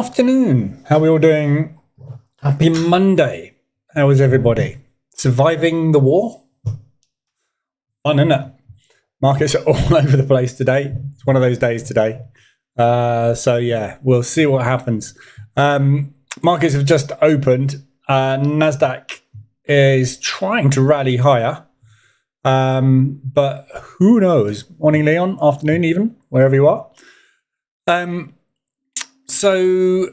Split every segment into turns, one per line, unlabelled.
afternoon. How are we all doing? Happy Monday. How is everybody? Surviving the war? Fun, isn't it? Markets are all over the place today. It's one of those days today. So yeah, we'll see what happens. Markets have just opened. NASDAQ is trying to rally higher. But who knows? Morning, Leon. Afternoon, even, wherever you are. So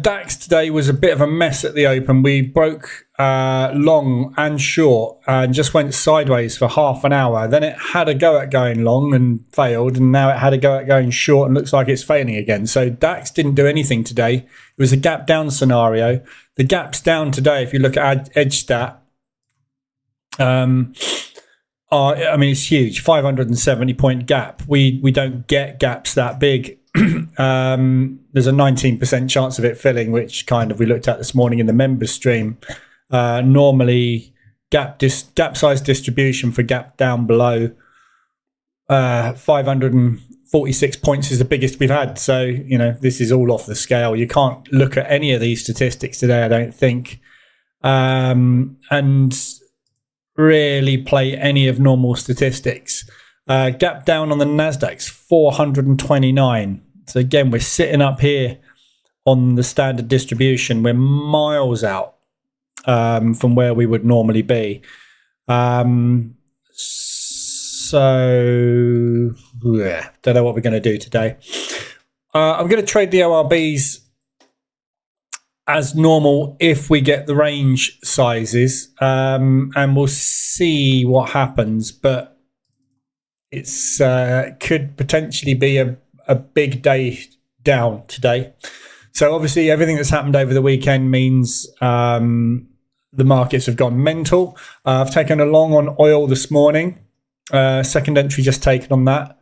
DAX today was a bit of a mess at the open. We broke long and short and just went sideways for half an hour. Then it had a go at going long and failed, and now it had a go at going short and looks like it's failing again. So DAX didn't do anything today. It was a gap down scenario. The gap's down today. If you look at EdgeStat, it's huge, 570 point gap. We don't get gaps that big. There's a 19% chance of it filling, which kind of we looked at this morning in the members stream. Normally gap size distribution for gap down below 546 points is the biggest we've had. So, this is all off the scale. You can't look at any of these statistics today, I don't think, and really play any of normal statistics. Gap down on the NASDAQ's 429. So again, we're sitting up here on the standard distribution. We're miles out from where we would normally be. Don't know what we're going to do today. I'm going to trade the ORBs as normal if we get the range sizes, and we'll see what happens. But it's could potentially be a big day down today. So obviously everything that's happened over the weekend means the markets have gone mental. I've taken a long on oil this morning. Second entry just taken on that.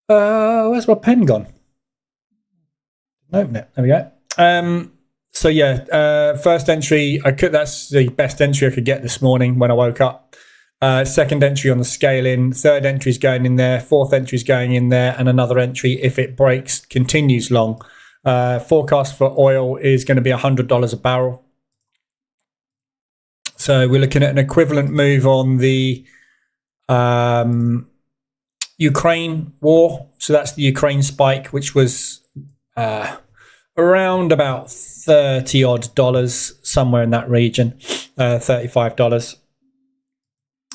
Where's my pen gone? Open it. There we go. First entry, that's the best entry I could get this morning when I woke up. Second entry on the scaling, third entry is going in there, fourth entry is going in there, and another entry, if it breaks, continues long. Forecast for oil is going to be $100 a barrel. So we're looking at an equivalent move on the Ukraine war. So that's the Ukraine spike, which was around about $30 odd, somewhere in that region, $35.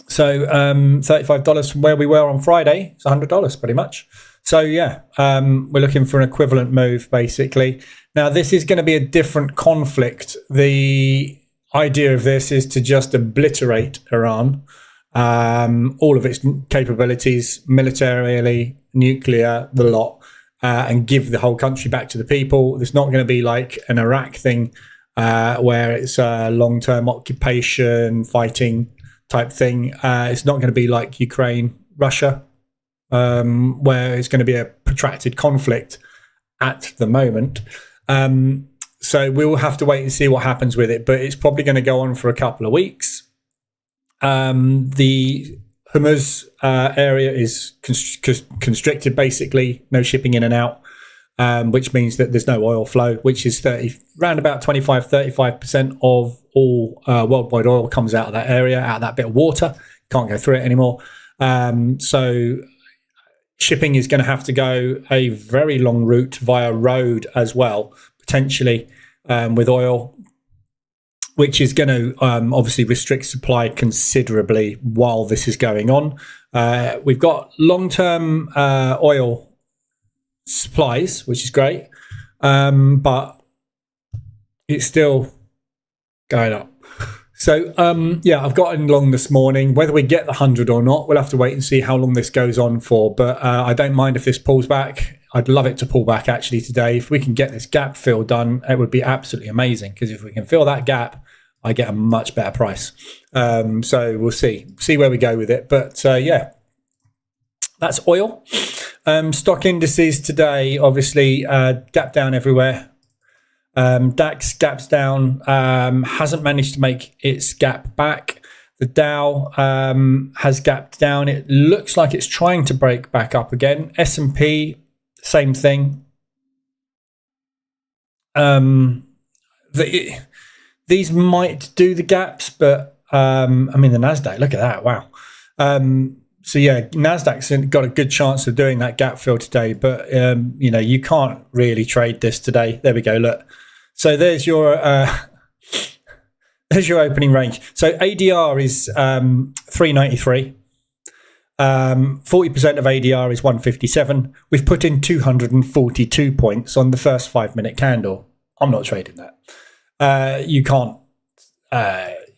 So $35 from where we were on Friday, it's $100 pretty much. So we're looking for an equivalent move basically. Now this is going to be a different conflict. The idea of this is to just obliterate Iran, all of its capabilities, militarily, nuclear, the lot, and give the whole country back to the people. It's not going to be like an Iraq thing where it's a long-term occupation, fighting type thing. It's not going to be like Ukraine, Russia, where it's going to be a protracted conflict at the moment. So we'll have to wait and see what happens with it, but it's probably going to go on for a couple of weeks. The Hormuz area is constricted, basically, no shipping in and out, which means that there's no oil flow, which is around about 35% of all worldwide oil comes out of that area, out of that bit of water. Can't go through it anymore. So shipping is going to have to go a very long route via road as well, potentially, with oil, which is going to obviously restrict supply considerably while this is going on. We've got long-term oil supplies, which is great, but it's still going up. So I've gotten long this morning. Whether we get the 100 or not, we'll have to wait and see how long this goes on for. But I don't mind if this pulls back. I'd love it to pull back actually today. If we can get this gap fill done, it would be absolutely amazing, because if we can fill that gap, I get a much better price. So we'll see where we go with it. But that's oil. Stock indices today, obviously, gap down everywhere. DAX gaps down, hasn't managed to make its gap back. The DOW has gapped down. It looks like it's trying to break back up again. S&P, same thing. These might do the gaps, but I mean the Nasdaq. Look at that! Wow. So yeah, Nasdaq's got a good chance of doing that gap fill today, but you know, you can't really trade this today. There we go. Look. So there's your opening range. So ADR is 393. 40% of ADR is 157. We've put in 242 points on the first 5-minute candle. I'm not trading that.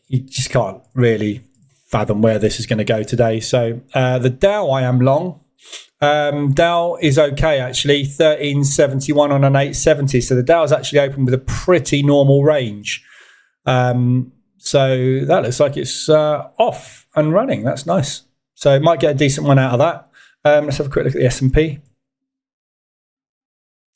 You just can't really fathom where this is going to go today. So the Dow I am long. Dow is okay actually, 1371 on an 870. So the Dow is actually open with a pretty normal range. So that looks like it's off and running. That's nice. So it might get a decent one out of that. Let's have a quick look at the S&P.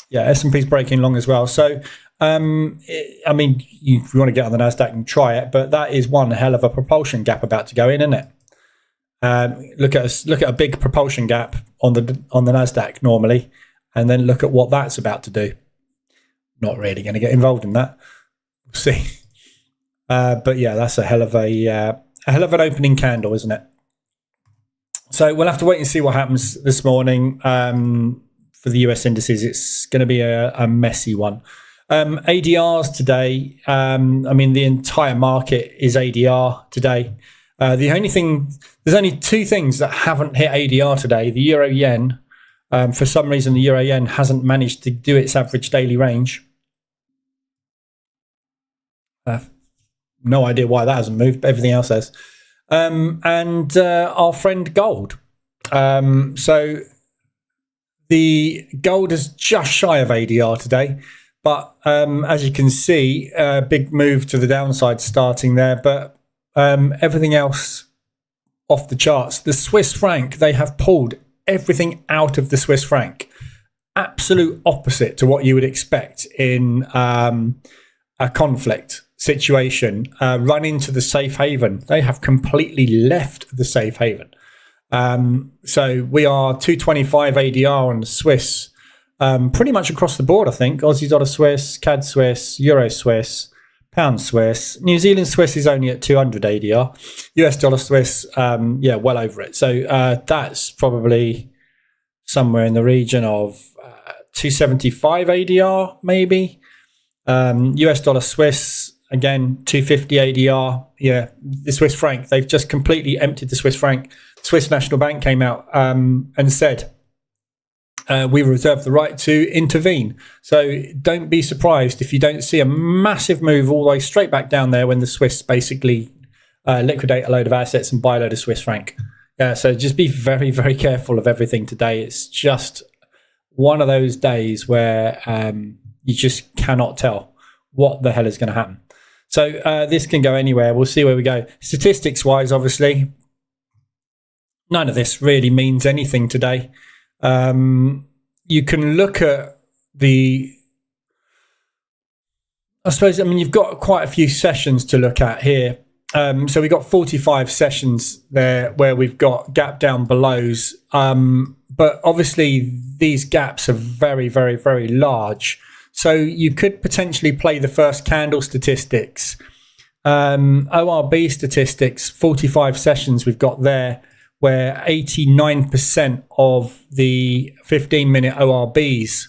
Yeah, S&P's breaking long as well. So, I mean, if you want to get on the Nasdaq and try it, but that is one hell of a propulsion gap about to go in, isn't it? Look at a big propulsion gap on the Nasdaq normally, and then look at what that's about to do. Not really going to get involved in that. We'll see. But yeah, that's a hell of an opening candle, isn't it? So we'll have to wait and see what happens this morning. For the US indices, it's going to be a messy one. ADRs today, I mean, the entire market is ADR today. There's only two things that haven't hit ADR today. The euro yen, for some reason, the euro yen hasn't managed to do its average daily range. No idea why that hasn't moved, but everything else has. And our friend gold. So the gold is just shy of ADR today, but as you can see, a big move to the downside starting there, but everything else off the charts. The Swiss franc, they have pulled everything out of the Swiss franc. Absolute opposite to what you would expect in a conflict situation. Run into the safe haven. They have completely left the safe haven. So we are 225 ADR on the Swiss, pretty much across the board, I think. Aussie dollar Swiss, CAD Swiss, Euro Swiss, Pound Swiss. New Zealand Swiss is only at 200 ADR. US dollar Swiss, yeah, well over it. So that's probably somewhere in the region of 275 ADR, maybe. US dollar Swiss, again, 250 ADR. Yeah, the Swiss franc, they've just completely emptied the Swiss franc. Swiss National Bank came out and said, we reserve the right to intervene. So don't be surprised if you don't see a massive move all the way straight back down there when the Swiss basically liquidate a load of assets and buy a load of Swiss franc. So just be very, very careful of everything today. It's just one of those days where you just cannot tell what the hell is going to happen. So this can go anywhere. We'll see where we go. Statistics-wise, obviously, none of this really means anything today. You can look at I mean, you've got quite a few sessions to look at here. So we've got 45 sessions there where we've got gap down belows. But obviously these gaps are very, very, very large. So you could potentially play the first candle statistics. ORB statistics, 45 sessions we've got there, where 89% of the 15-minute ORBs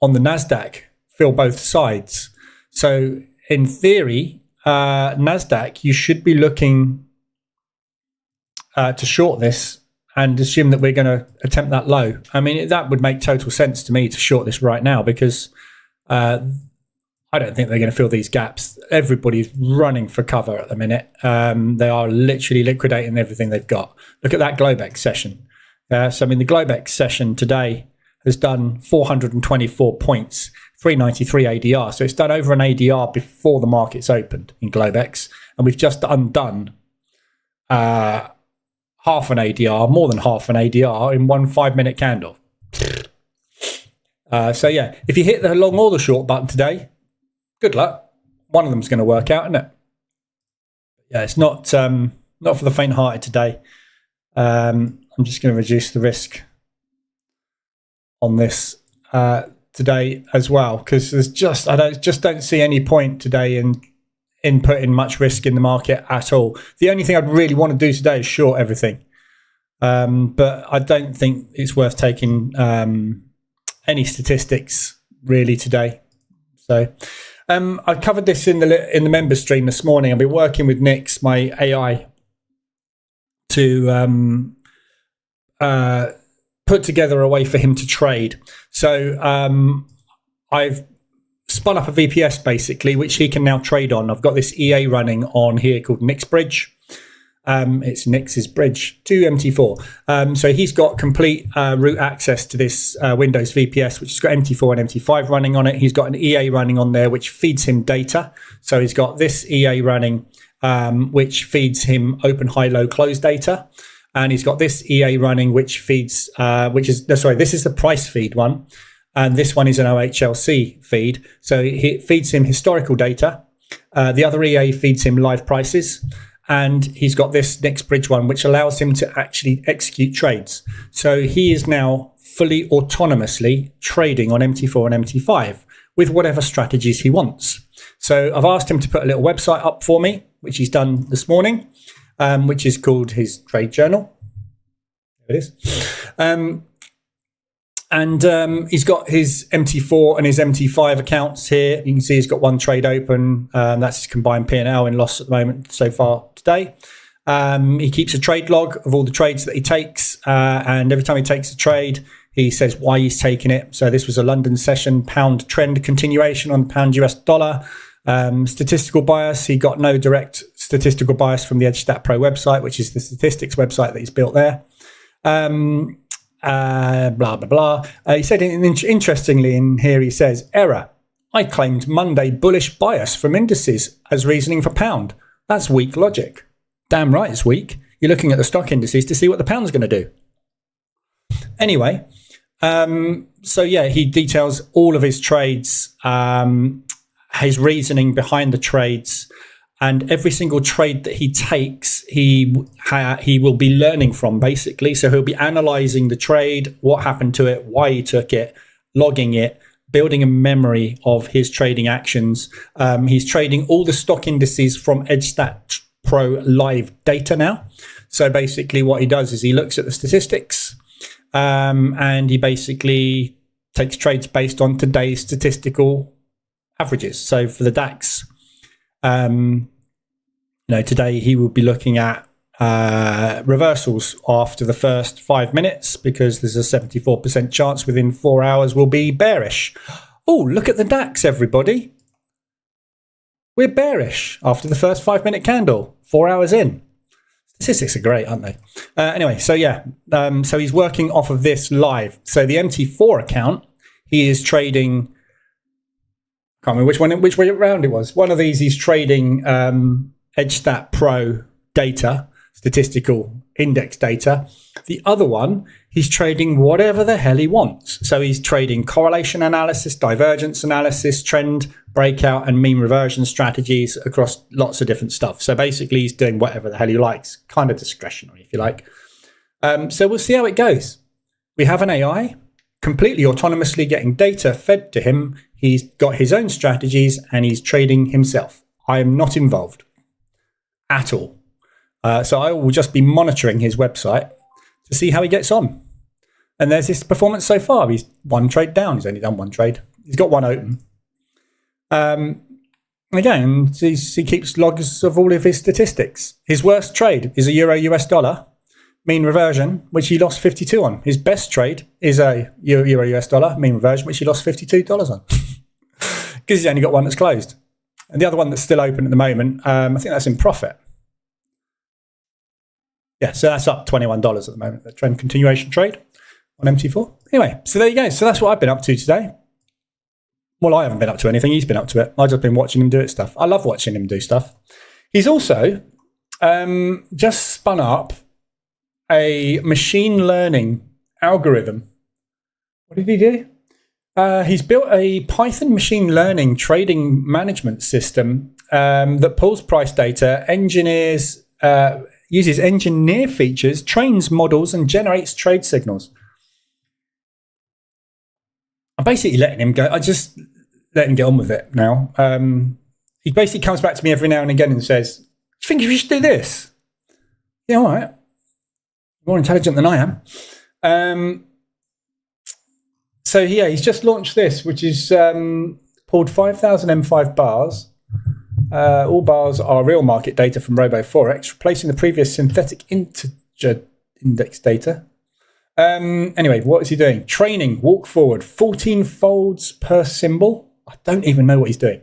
on the Nasdaq fill both sides. So in theory, Nasdaq, you should be looking to short this and assume that we're going to attempt that low. I mean, that would make total sense to me to short this right now, because I don't think they're going to fill these gaps. Everybody's running for cover at the minute. They are literally liquidating everything they've got. Look at that Globex session. So I mean, the Globex session today has done 424 points, 393 ADR. So it's done over an ADR before the market's opened in Globex. And we've just undone half an ADR, more than half an ADR in one 5-minute candle. So yeah, if you hit the long or the short button today, good luck. One of them's going to work out, isn't it? Yeah, it's not for the faint-hearted today. I'm just going to reduce the risk on this. today as well, because there's just don't see any point today in putting much risk in the market at all. The only thing I'd really want to do today is short everything, but I don't think it's worth taking any statistics really today. So I covered this in the member stream this morning. I've been working with Nix, my AI, to put together a way for him to trade. So I've spun up a VPS basically, which he can now trade on. I've got this EA running on here called Nix Bridge. It's Nix's bridge to MT4. So he's got complete root access to this Windows VPS, which has got MT4 and MT5 running on it. He's got an EA running on there, which feeds him data. So he's got this EA running, which feeds him open, high, low, close data. And he's got this EA running, which feeds, this is the price feed one. And this one is an OHLC feed. So it feeds him historical data. The other EA feeds him live prices. And he's got this Nix Bridge one, which allows him to actually execute trades. So he is now fully autonomously trading on MT4 and MT5 with whatever strategies he wants. So I've asked him to put a little website up for me, which he's done this morning, which is called his trade journal. There it is. And he's got his MT4 and his MT5 accounts here. You can see he's got one trade open. That's his combined P&L in loss at the moment so far today. He keeps a trade log of all the trades that he takes. And every time he takes a trade, he says why he's taking it. So this was a London session, pound trend continuation on pound US dollar. Statistical bias. He got no direct statistical bias from the EdgeStat Pro website, which is the statistics website that he's built there. Blah, blah, blah. He said, interestingly in here, he says, error. I claimed Monday bullish bias from indices as reasoning for pound. That's weak logic. Damn right it's weak. You're looking at the stock indices to see what the pound's going to do. Anyway, so yeah, he details all of his trades, his reasoning behind the trades, and every single trade that he takes, he will be learning from, basically. So he'll be analyzing the trade, what happened to it, why he took it, logging it, building a memory of his trading actions. He's trading all the stock indices from EdgeStat Pro live data now. So basically what he does is he looks at the statistics, and he basically takes trades based on today's statistical averages. So for the DAX, today he will be looking at reversals after the first 5 minutes, because there's a 74% chance within 4 hours will be bearish. Oh, look at the DAX, everybody. We're bearish after the first 5 minute candle, 4 hours in. Statistics are great, aren't they? Anyway, so yeah, so he's working off of this live. So the MT4 account, he is trading, can't remember which way around it was. One of these he's trading EdgeStat Pro data, statistical index data. The other one, he's trading whatever the hell he wants. So he's trading correlation analysis, divergence analysis, trend breakout, and mean reversion strategies across lots of different stuff. So basically he's doing whatever the hell he likes, kind of discretionary, if you like. So we'll see how it goes. We have an AI completely autonomously getting data fed to him. He's got his own strategies and he's trading himself. I am not involved at all. So I will just be monitoring his website to see how he gets on. And there's his performance so far. He's one trade down. He's only done one trade. He's got one open. Again, he keeps logs of all of his statistics. His worst trade is a Euro US dollar mean reversion, which he lost 52 on. His best trade is a Euro US dollar mean reversion, which he lost $52 on. Because he's only got one that's closed. And the other one that's still open at the moment, I think that's in profit. Yeah, so that's up $21 at the moment, the trend continuation trade on MT4. Anyway, so there you go. So that's what I've been up to today. Well, I haven't been up to anything. He's been up to it. I've just been watching him do it stuff. I love watching him do stuff. He's also just spun up a machine learning algorithm. What did he do? He's built a Python machine learning trading management system that pulls price data, uses engineer features, trains models, and generates trade signals. basically letting him go. I just let him get on with it now. He basically comes back to me every now and again and says, "Do you think you should do this?" Yeah, all right. More intelligent than I am. So yeah, he's just launched this, which is pulled 5,000 M5 bars. All bars are real market data from Robo4X, replacing the previous synthetic integer index data. Anyway, what is he doing? Training, walk forward, 14 folds per symbol. I don't even know what he's doing.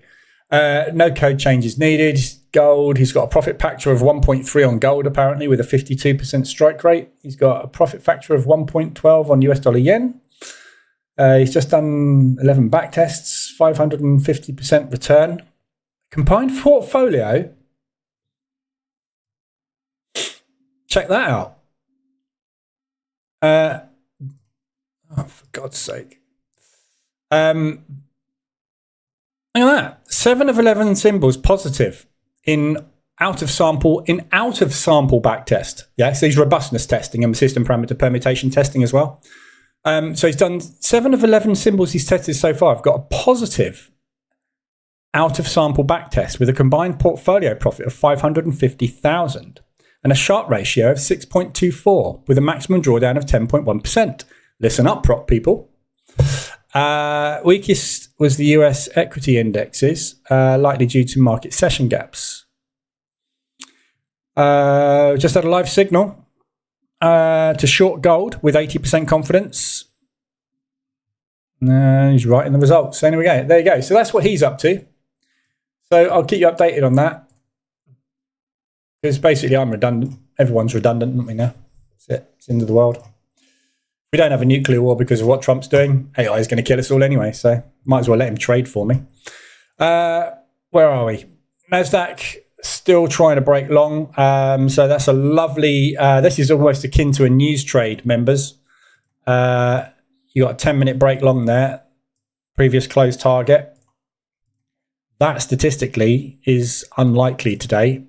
No code changes needed. Gold, he's got a profit factor of 1.3 on gold, apparently, with a 52% strike rate. He's got a profit factor of 1.12 on US dollar yen. He's just done 11 back tests, 550% return. Combined portfolio. Check that out. Oh, for God's sake. Look at that. 7 of 11 symbols positive in out of sample backtest. Yeah, so he's robustness testing and system parameter permutation testing as well. So he's done 7 of 11 symbols he's tested so far. I've got a positive out of sample backtest with a combined portfolio profit of 550,000 and a Sharpe ratio of 6.24 with a maximum drawdown of 10.1%. Listen up, prop people. Weakest was the US equity indexes, likely due to market session gaps. Just had a live signal to short gold with 80% confidence. He's right in the results. So anyway, there you go. So that's what he's up to. So I'll keep you updated on that. Because basically I'm redundant. Everyone's redundant, aren't we now? That's it. It's the end of the world. We don't have a nuclear war because of what Trump's doing. AI is going to kill us all anyway, so might as well let him trade for me. Where are we? NASDAQ still trying to break long. So that's a lovely... this is almost akin to a news trade, members. You got a 10-minute break long there. Previous close target. That statistically is unlikely today.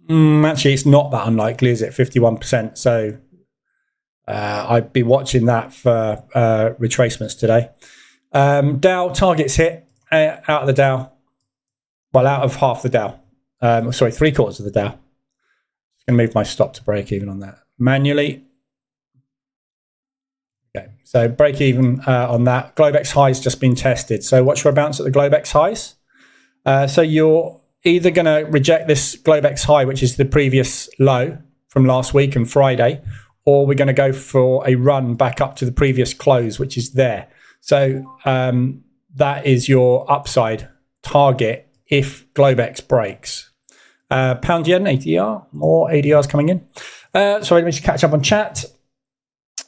Actually, it's not that unlikely, is it? 51%. So I'd be watching that for retracements today. Dow targets hit out of the Dow. Well, out of half the Dow. Sorry, 3/4 of the Dow. Just going to move my stop to break even on that manually. Okay, so break even on that. Globex high's just been tested. So watch for a bounce at the Globex highs. So you're either going to reject this Globex high, which is the previous low from last week and Friday, or we're going to go for a run back up to the previous close, which is there. So that is your upside target if Globex breaks. Pound yen, ADR, more ADRs coming in. Sorry, let me just catch up on chat.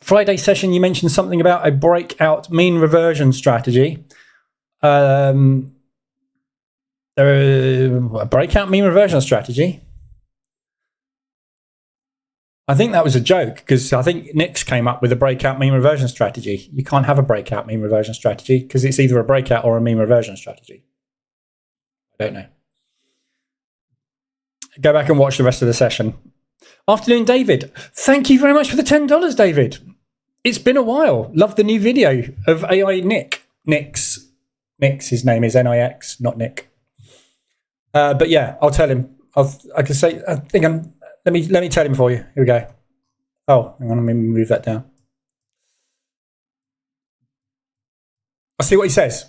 Friday session, you mentioned something about a breakout mean reversion strategy. A breakout mean reversion strategy. I think that was a joke because I think Nick's came up with a breakout mean reversion strategy. You can't have a breakout mean reversion strategy because it's either a breakout or a mean reversion strategy. I don't know. Go back and watch the rest of the session. Afternoon, David. Thank you very much for the $10, David. It's been a while. Love the new video of AI Nick. Nick's, his name is Nix, not Nick. But yeah, I'll tell him. I can say. I think I'm. Let me tell him for you. Here we go. Oh, hang on. Let me move that down. I'll see what he says.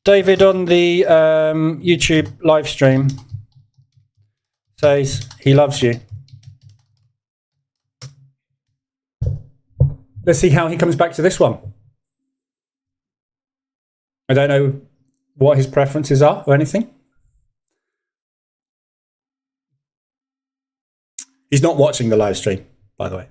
David on the YouTube live stream says he loves you. Let's see how he comes back to this one. I don't know what his preferences are or anything. He's not watching the live stream, by the way.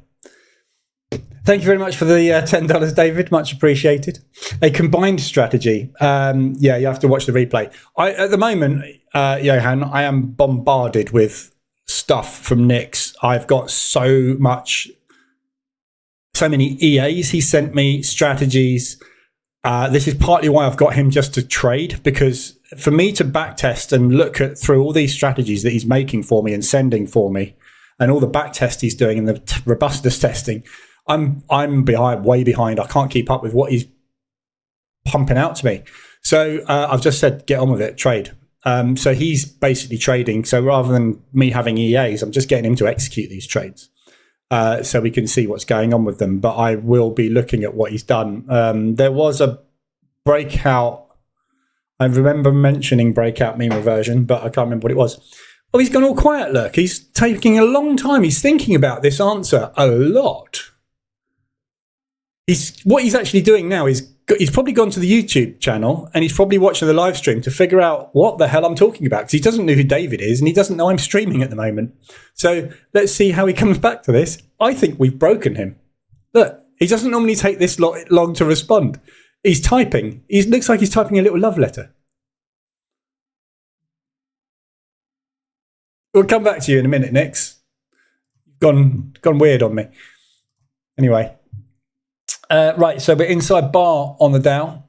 Thank you very much for the $10, David. Much appreciated. A combined strategy. Yeah, you have to watch the replay. At the moment, Johan, I am bombarded with stuff from Nick's. I've got so many EAs he sent me, strategies. This is partly why I've got him just to trade, because for me to backtest and look through all these strategies that he's making for me and sending for me, and all the back test he's doing and the robustness testing, I'm behind, way behind. I can't keep up with what he's pumping out to me. So I've just said, get on with it, trade. So he's basically trading. So rather than me having EAs, I'm just getting him to execute these trades so we can see what's going on with them. But I will be looking at what he's done. There was a breakout. I remember mentioning breakout mean reversion, but I can't remember what it was. Oh, he's gone all quiet, look. He's taking a long time. He's thinking about this answer a lot. What he's actually doing now is he's probably gone to the YouTube channel and he's probably watching the live stream to figure out what the hell I'm talking about, because he doesn't know who David is and he doesn't know I'm streaming at the moment. So let's see how he comes back to this. I think we've broken him. Look, he doesn't normally take this long to respond. He's typing. He looks like he's typing a little love letter. We'll come back to you in a minute, Nix. Gone weird on me. Anyway. Right, so we're inside bar on the Dow.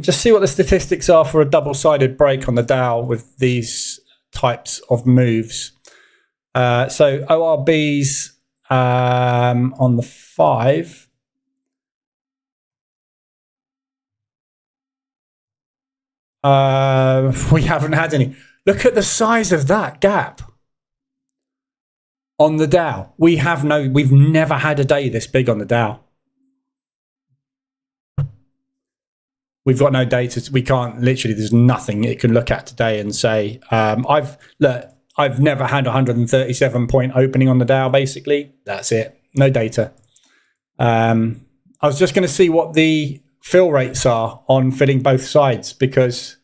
Just see what the statistics are for a double-sided break on the Dow with these types of moves. So ORBs on the 5. We haven't had any. Look at the size of that gap on the Dow. We've never had a day this big on the Dow. We've got no data. We can't, literally, there's nothing it can look at today and say, I've never had 137 point opening on the Dow, basically. That's it. No data. I was just going to see what the fill rates are on filling both sides, because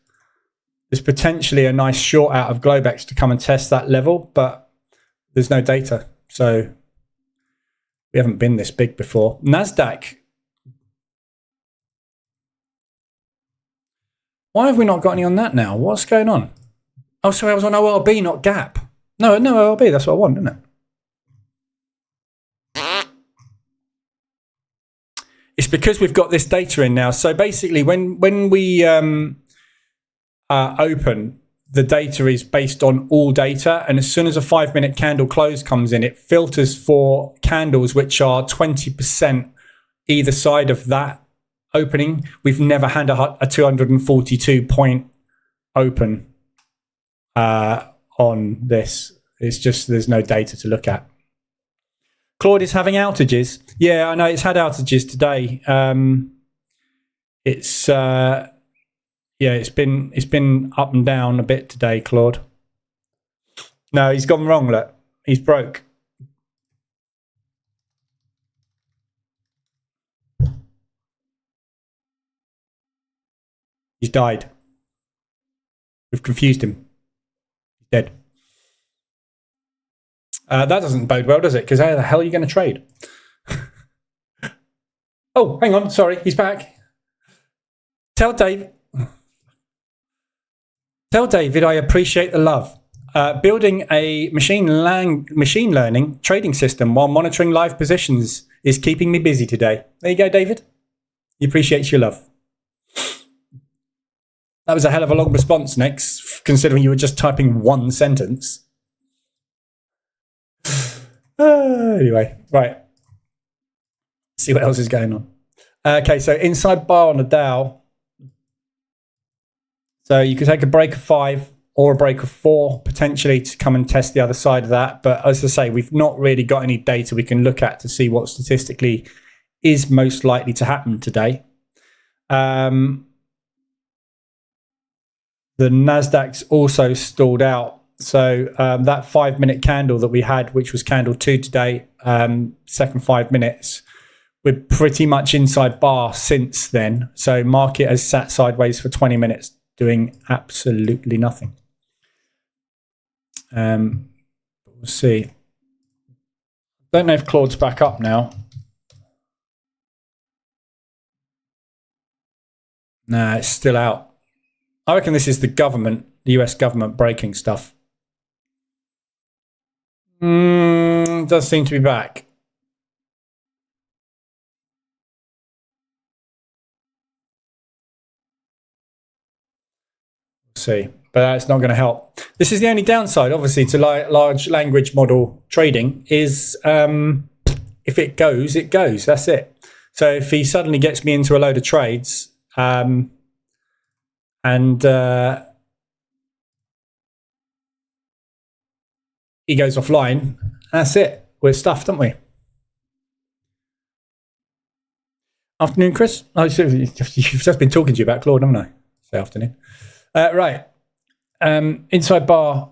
there's potentially a nice short out of Globex to come and test that level, but there's no data. So we haven't been this big before. NASDAQ. Why have we not got any on that now? What's going on? Oh, sorry, I was on OLB, not GAP. No, OLB, that's what I want, isn't it? It's because we've got this data in now. So basically, when we open, the data is based on all data. And as soon as a 5-minute candle close comes in, it filters for candles which are 20% either side of that opening. We've never had a 242 point open on this. It's just there's no data to look at. Claude is having outages. Yeah, I know it's had outages today. It's been up and down a bit today, Claude. No, he's gone wrong. Look, he's broke. He's died. We've confused him. He's dead. That doesn't bode well, does it? Because how the hell are you going to trade? Oh, hang on. Sorry, he's back. Tell David I appreciate the love. Building a machine learning trading system while monitoring live positions is keeping me busy today. There you go, David. He appreciates your love. That was a hell of a long response, Nix, considering you were just typing one sentence. Anyway, right. Let's see what else is going on. Okay, so inside bar on the Dow. So you could take a break of 5 or a break of 4 potentially to come and test the other side of that. But as I say, we've not really got any data we can look at to see what statistically is most likely to happen today. The NASDAQ's also stalled out. So that 5-minute candle that we had, which was candle 2 today, second 5 minutes, we're pretty much inside bar since then. So market has sat sideways for 20 minutes, doing absolutely nothing. We'll see. Don't know if Claude's back up now. Nah, it's still out. I reckon this is the government, the US government breaking stuff. Does seem to be back. see. But that's not going to help. This is the only downside, obviously, to large language model trading is if it goes, it goes. That's it. So if he suddenly gets me into a load of trades and he goes offline, that's it. We're stuffed, aren't we? Afternoon, Chris. Oh, you've just been talking to you about Claude, haven't I? Say afternoon. Right. Inside bar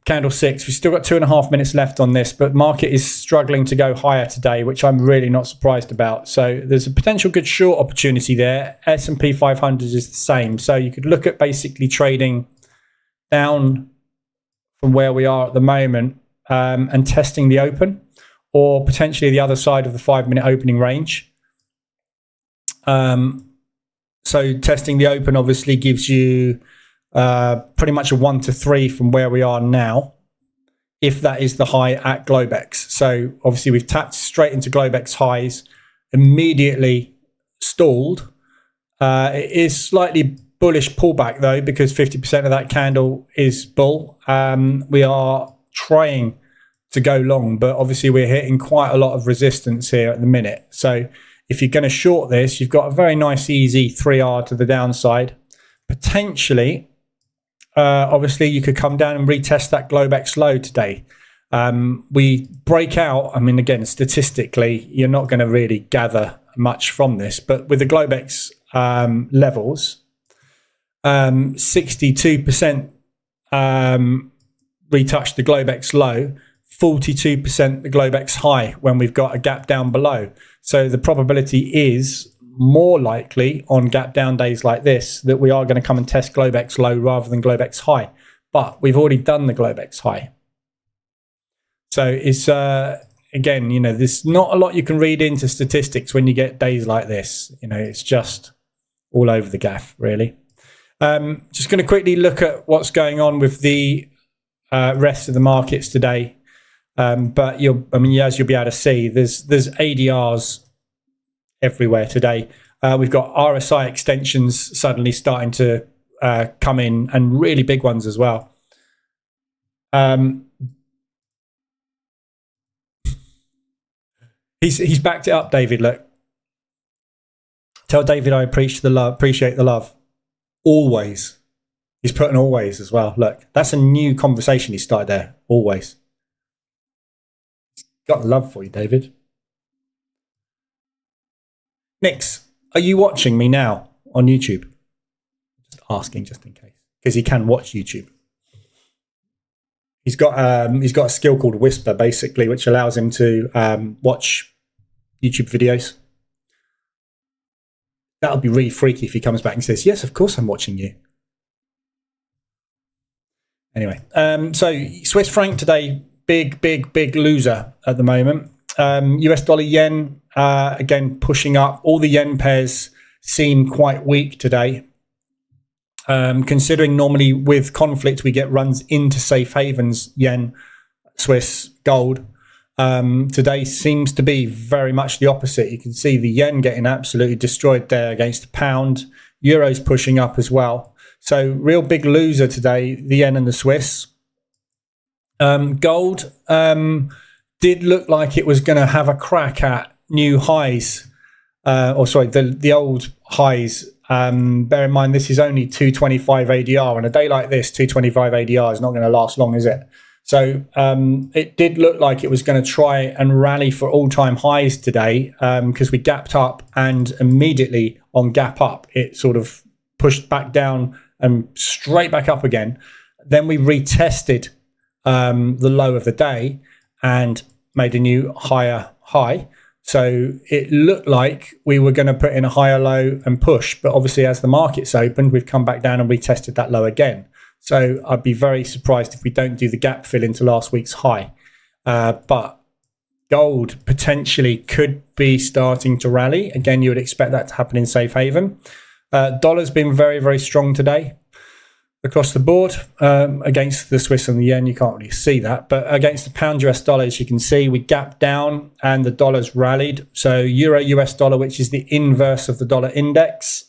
candle 6. We've still got 2.5 minutes left on this, but market is struggling to go higher today, which I'm really not surprised about. So there's a potential good short opportunity there. S&P 500 is the same. So you could look at basically trading down from where we are at the moment and testing the open, or potentially the other side of the 5-minute opening range. So testing the open obviously gives you pretty much a 1 to 3 from where we are now, if that is the high at Globex. So obviously we've tapped straight into Globex highs, immediately stalled. It is slightly bullish pullback though, because 50% of that candle is bull. We are trying to go long, but obviously we're hitting quite a lot of resistance here at the minute. So if you're going to short this, you've got a very nice easy 3R to the downside. Potentially, obviously you could come down and retest that Globex low today. We break out, I mean, again, statistically, you're not going to really gather much from this, but with the Globex levels, 62% retouched the Globex low, 42% the Globex high when we've got a gap down below. So the probability is more likely on gap down days like this that we are going to come and test Globex low rather than Globex high. But we've already done the Globex high. So it's, again, you know, there's not a lot you can read into statistics when you get days like this. You know, it's just all over the gaff, really. Just going to quickly look at what's going on with the rest of the markets today. But as you'll be able to see, there's ADRs everywhere today. We've got RSI extensions suddenly starting to come in, and really big ones as well. He's backed it up, David. Look, tell David I appreciate the love. Always. He's putting always as well. Look, that's a new conversation he started there. Always. Got love for you, David. Nix, are you watching me now on YouTube? Just asking, just in case, because he can watch YouTube. He's got a skill called Whisper, basically, which allows him to watch YouTube videos. That would be really freaky if he comes back and says, "Yes, of course I'm watching you." Anyway, so Swiss franc today. Big loser at the moment. US dollar yen, again, pushing up. All the yen pairs seem quite weak today. Considering normally with conflict, we get runs into safe havens, yen, Swiss, gold. Today seems to be very much the opposite. You can see the yen getting absolutely destroyed there against the pound. Euro's pushing up as well. So real big loser today, the yen and the Swiss. Gold did look like it was going to have a crack at new highs, the old highs. Bear in mind, this is only 225 ADR. On a day like this, 225 ADR is not going to last long, is it? So it did look like it was going to try and rally for all-time highs today, because we gapped up, and immediately on gap up, it sort of pushed back down and straight back up again. Then we retested the low of the day and made a new higher high. So it looked like we were going to put in a higher low and push, but obviously as the markets opened, we've come back down and retested that low again. So I'd be very surprised if we don't do the gap fill into last week's high. But gold potentially could be starting to rally. Again, you would expect that to happen in safe haven. Dollar's been very, very strong today. Across the board, against the Swiss and the yen, you can't really see that, but against the pound US dollar, as you can see, we gapped down and the dollar's rallied. So euro US dollar, which is the inverse of the dollar index,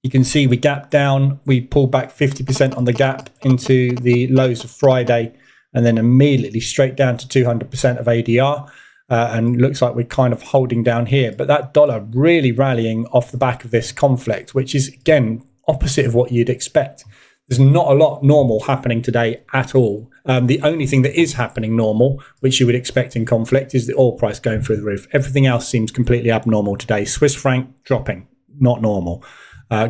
You can see we gapped down, we pulled back 50% on the gap into the lows of Friday, and then immediately straight down to 200% of ADR. And looks like we're kind of holding down here. But that dollar really rallying off the back of this conflict, which is, again, opposite of what you'd expect. There's not a lot normal happening today at all. The only thing that is happening normal, which you would expect in conflict, is the oil price going through the roof. Everything else seems completely abnormal today. Swiss franc dropping, not normal.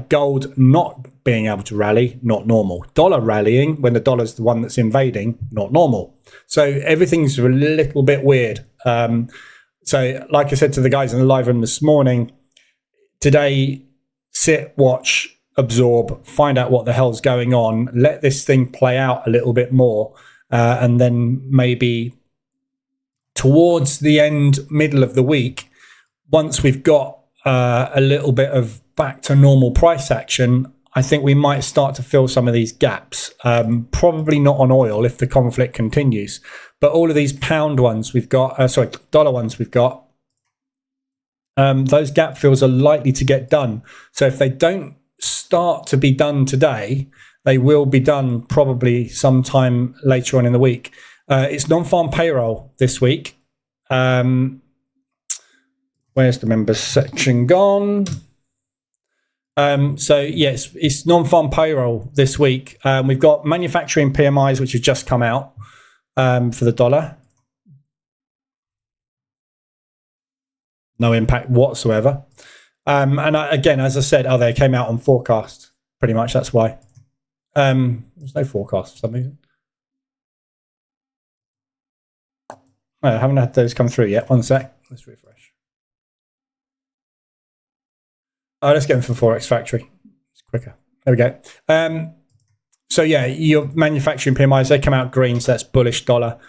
Gold not being able to rally, not normal. Dollar rallying when the dollar's the one that's invading, not normal. So everything's a little bit weird. So like I said to the guys in the live room this morning, today, sit, watch, absorb, find out what the hell's going on, let this thing play out a little bit more, and then maybe towards the end, middle of the week, once we've got a little bit of back to normal price action, I think we might start to fill some of these gaps. Probably not on oil if the conflict continues, but all of these pound ones we've got, dollar ones we've got, those gap fills are likely to get done. So if they don't start to be done today, they will be done probably sometime later on in the week. It's non-farm payroll this week. Where's the members section gone? So yes, it's non-farm payroll this week. We've got manufacturing PMIs, which have just come out for the dollar. No impact whatsoever. Again, as I said, they came out on forecast. Pretty much, that's why. There's no forecast for some reason. I haven't had those come through yet. One sec. Let's refresh. Let's get them from Forex Factory. It's quicker. There we go. So yeah, your manufacturing PMIs, they come out green, so that's bullish dollar.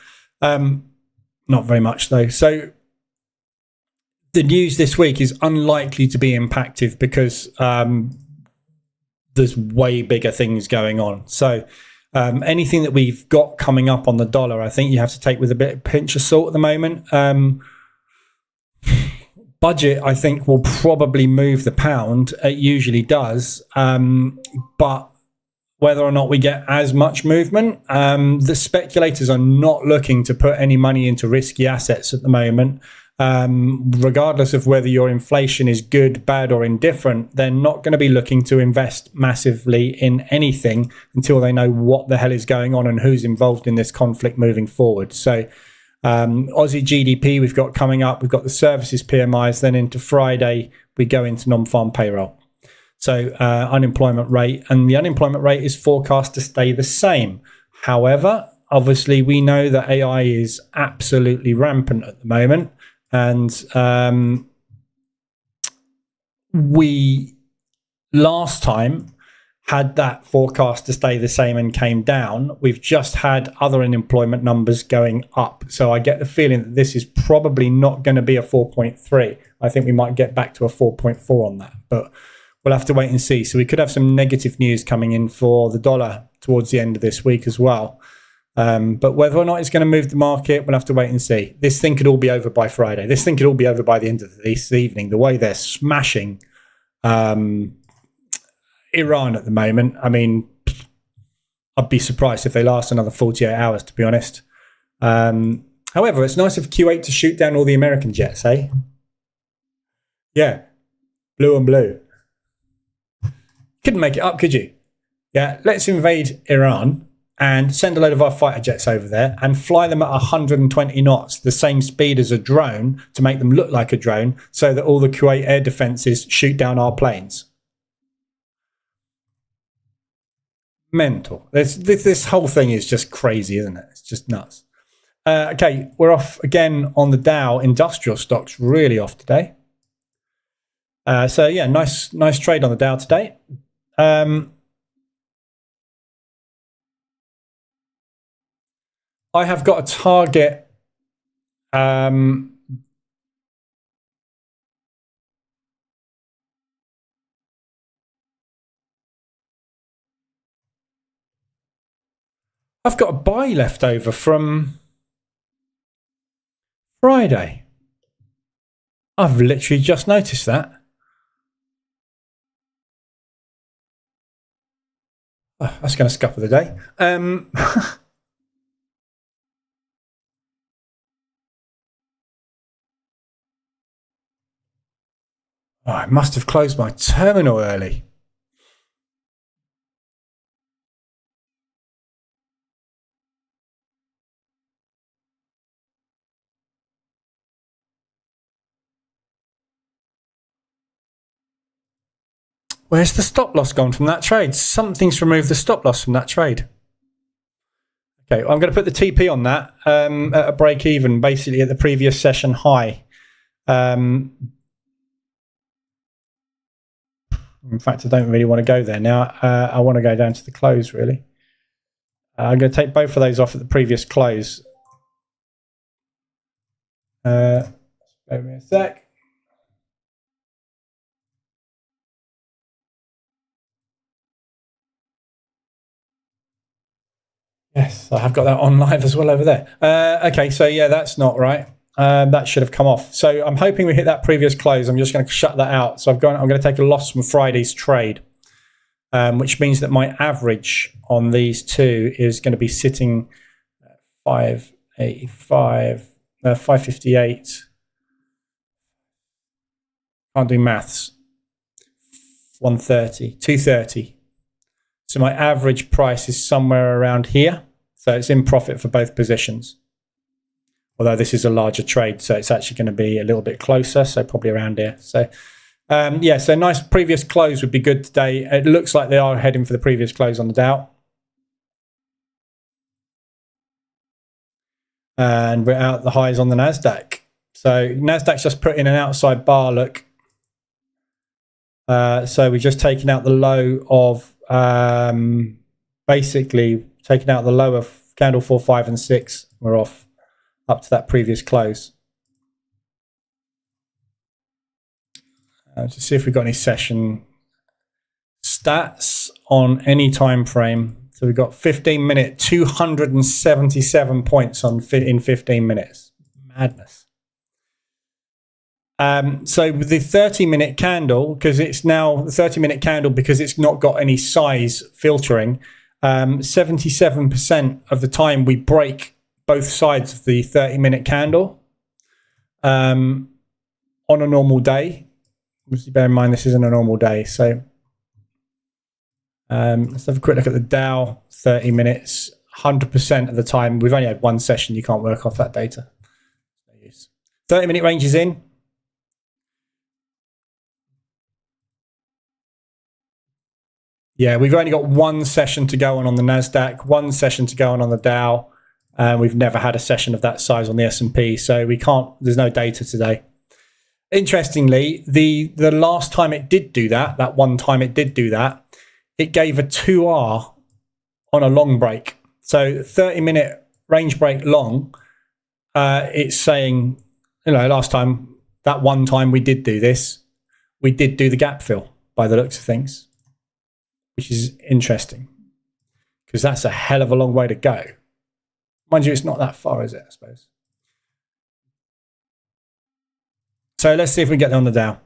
Not very much though. So the news this week is unlikely to be impactful because there's way bigger things going on. So anything that we've got coming up on the dollar, I think you have to take with a bit of pinch of salt at the moment. Budget, I think, will probably move the pound. It usually does. But whether or not we get as much movement, the speculators are not looking to put any money into risky assets at the moment. Regardless of whether your inflation is good, bad, or indifferent, they're not going to be looking to invest massively in anything until they know what the hell is going on and who's involved in this conflict moving forward. So Aussie GDP we've got coming up, we've got the services PMIs, then into Friday we go into non-farm payroll. So unemployment rate, and the unemployment rate is forecast to stay the same. However, obviously we know that AI is absolutely rampant at the moment. And we last time had that forecast to stay the same and came down. We've just had other unemployment numbers going up. So I get the feeling that this is probably not going to be a 4.3. I think we might get back to a 4.4 on that, but we'll have to wait and see. So we could have some negative news coming in for the dollar towards the end of this week as well. But whether or not it's going to move the market, we'll have to wait and see. This thing could all be over by Friday. This thing could all be over by the end of this evening. The way they're smashing Iran at the moment, I mean, I'd be surprised if they last another 48 hours, to be honest. However, it's nice of Q8 to shoot down all the American jets, eh? Yeah, blue and blue. Couldn't make it up, could you? Yeah, let's invade Iran and send a load of our fighter jets over there and fly them at 120 knots, the same speed as a drone, to make them look like a drone, so that all the Kuwait air defences shoot down our planes. Mental. This whole thing is just crazy, isn't it? It's just nuts. Okay, we're off again on the Dow. Industrial stocks really off today. So yeah, nice trade on the Dow today. I have got a target. I've got a buy left over from Friday. I've literally just noticed that. Oh, that's going to scupper the day. Oh, I must have closed my terminal early. Where's the stop loss gone from that trade? Something's removed the stop loss from that trade. Okay, well, I'm going to put the TP on that at a break even, basically at the previous session high. In fact, I don't really want to go there now. I want to go down to the close, really. I'm going to take both of those off at the previous close. Bear with me a sec. Yes, I have got that on live as well over there. Okay, so yeah, that's not right. That should have come off. So I'm hoping we hit that previous close. I'm just going to shut that out. So I'm going to take a loss from Friday's trade, which means that my average on these two is going to be sitting at 585, 558. Can't do maths. 130, 230. So my average price is somewhere around here. So it's in profit for both positions. Although this is a larger trade, so it's actually going to be a little bit closer, so probably around here. So yeah, so nice previous close would be good today. It looks like they are heading for the previous close on the Dow. And we're out the highs on the NASDAQ. So NASDAQ's just put in an outside bar look. So we've just taken out the low of, basically taken out the low of candle 4, 5, and 6. We're off up to that previous close. To see if we've got any session stats on any time frame. So we've got 15-minute, 277 points in 15 minutes. Madness. So with the 30-minute candle, because it's now the 30-minute candle because it's not got any size filtering, 77% of the time we break both sides of the 30-minute candle on a normal day. Obviously, bear in mind this isn't a normal day. So let's have a quick look at the Dow 30 minutes. 100% of the time, we've only had one session. You can't work off that data. 30-minute range is in. Yeah, we've only got one session to go on the NASDAQ, one session to go on the Dow. We've never had a session of that size on the S&P, so we can't, there's no data today. Interestingly, the last time it did do that one time it did do that, it gave a 2R on a long break. So 30-minute range break long, it's saying, you know, last time, that one time we did do this, we did do the gap fill by the looks of things, which is interesting because that's a hell of a long way to go. Mind you, it's not that far, is it, I suppose? So let's see if we get there on the Dow.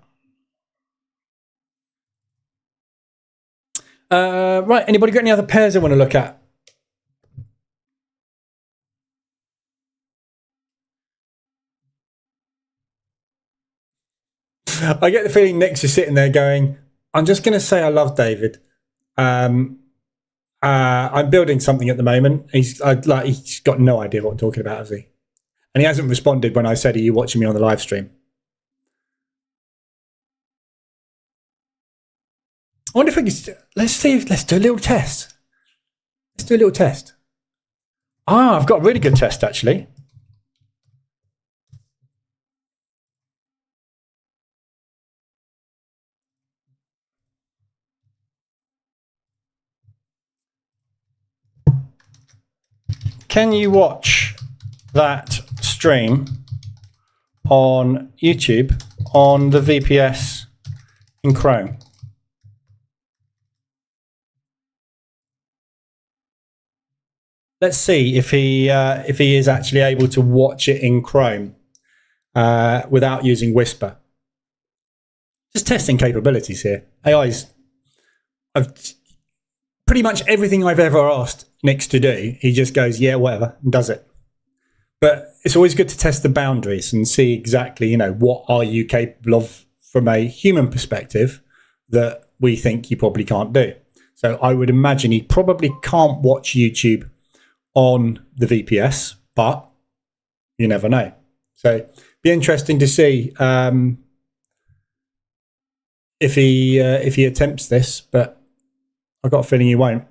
Right, anybody got any other pairs they want to look at? I get the feeling Nick's is sitting there going, I'm just going to say I love David. I'm building something at the moment. He's got no idea what I'm talking about, has he? And he hasn't responded when I said, are you watching me on the live stream? I wonder if we can, let's do a little test. Let's do a little test. I've got a really good test, actually. Can you watch that stream on YouTube on the VPS in Chrome? Let's see if he is actually able to watch it in Chrome without using Whisper. Just testing capabilities here. AI's. pretty much everything I've ever asked Nix to do, he just goes, yeah, whatever, and does it. But it's always good to test the boundaries and see exactly, what are you capable of from a human perspective that we think you probably can't do. So I would imagine he probably can't watch YouTube on the VPS, but you never know. So be interesting to see if he attempts this, but I've got a feeling he won't.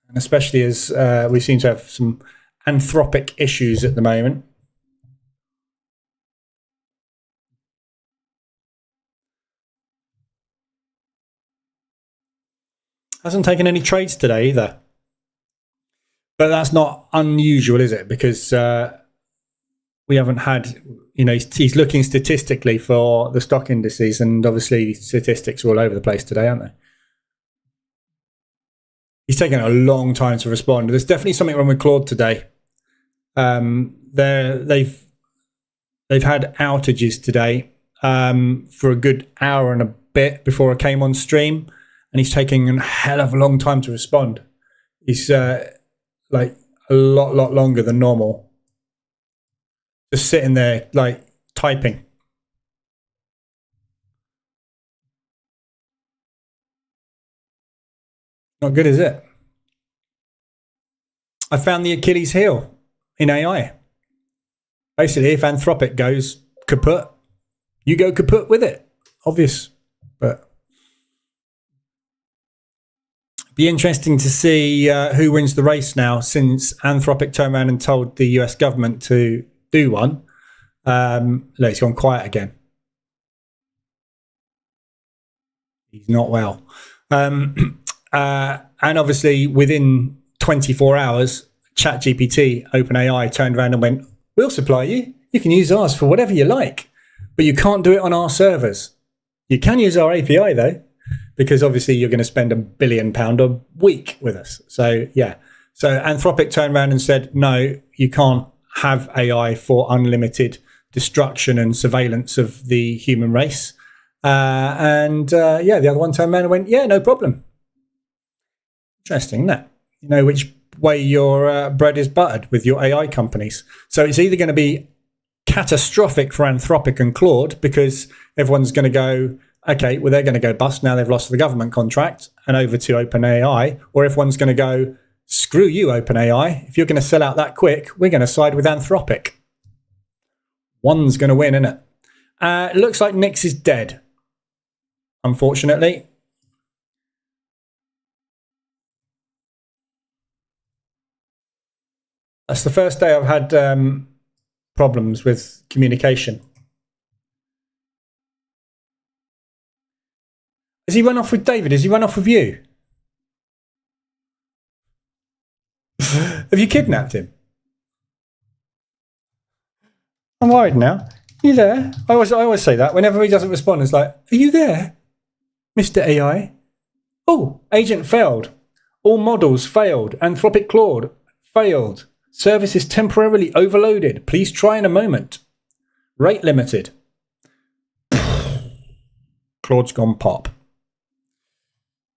And especially as we seem to have some anthropic issues at the moment. Hasn't taken any trades today either. But that's not unusual, is it? Because we haven't had, he's looking statistically for the stock indices, and obviously statistics are all over the place today, aren't they? He's taken a long time to respond. There's definitely something wrong with Claude today. They've had outages today for a good hour and a bit before I came on stream, and he's taking a hell of a long time to respond. He's like a lot longer than normal. Just sitting there, like, typing. Not good, is it? I found the Achilles heel in AI. Basically, if Anthropic goes kaput, you go kaput with it. Obvious, but be interesting to see who wins the race now, since Anthropic turned around and told the US government to do one. Look, he's gone quiet again. He's not well. And obviously within 24 hours, ChatGPT, OpenAI, turned around and went, we'll supply you. You can use ours for whatever you like, but you can't do it on our servers. You can use our API though, because obviously you're going to spend £1 billion a week with us. So yeah. So Anthropic turned around and said, no, you can't have AI for unlimited destruction and surveillance of the human race. The other one turned around and went, yeah, no problem. Interesting, isn't it? You know which way your bread is buttered with your AI companies. So it's either going to be catastrophic for Anthropic and Claude, because everyone's going to go, okay, well, they're going to go bust now they've lost the government contract and over to OpenAI, or everyone's going to go, screw you, OpenAI. If you're going to sell out that quick, we're going to side with Anthropic. One's going to win, isn't it? It looks like Nix is dead, unfortunately. That's the first day I've had problems with communication. Has he run off with David? Has he run off with you? Have you kidnapped him? I'm worried now. Are you there? I always say that. Whenever he doesn't respond, it's like, are you there, Mr. AI? Oh, agent failed. All models failed. Anthropic Claude failed. Service is temporarily overloaded. Please try in a moment. Rate limited. Claude's gone pop.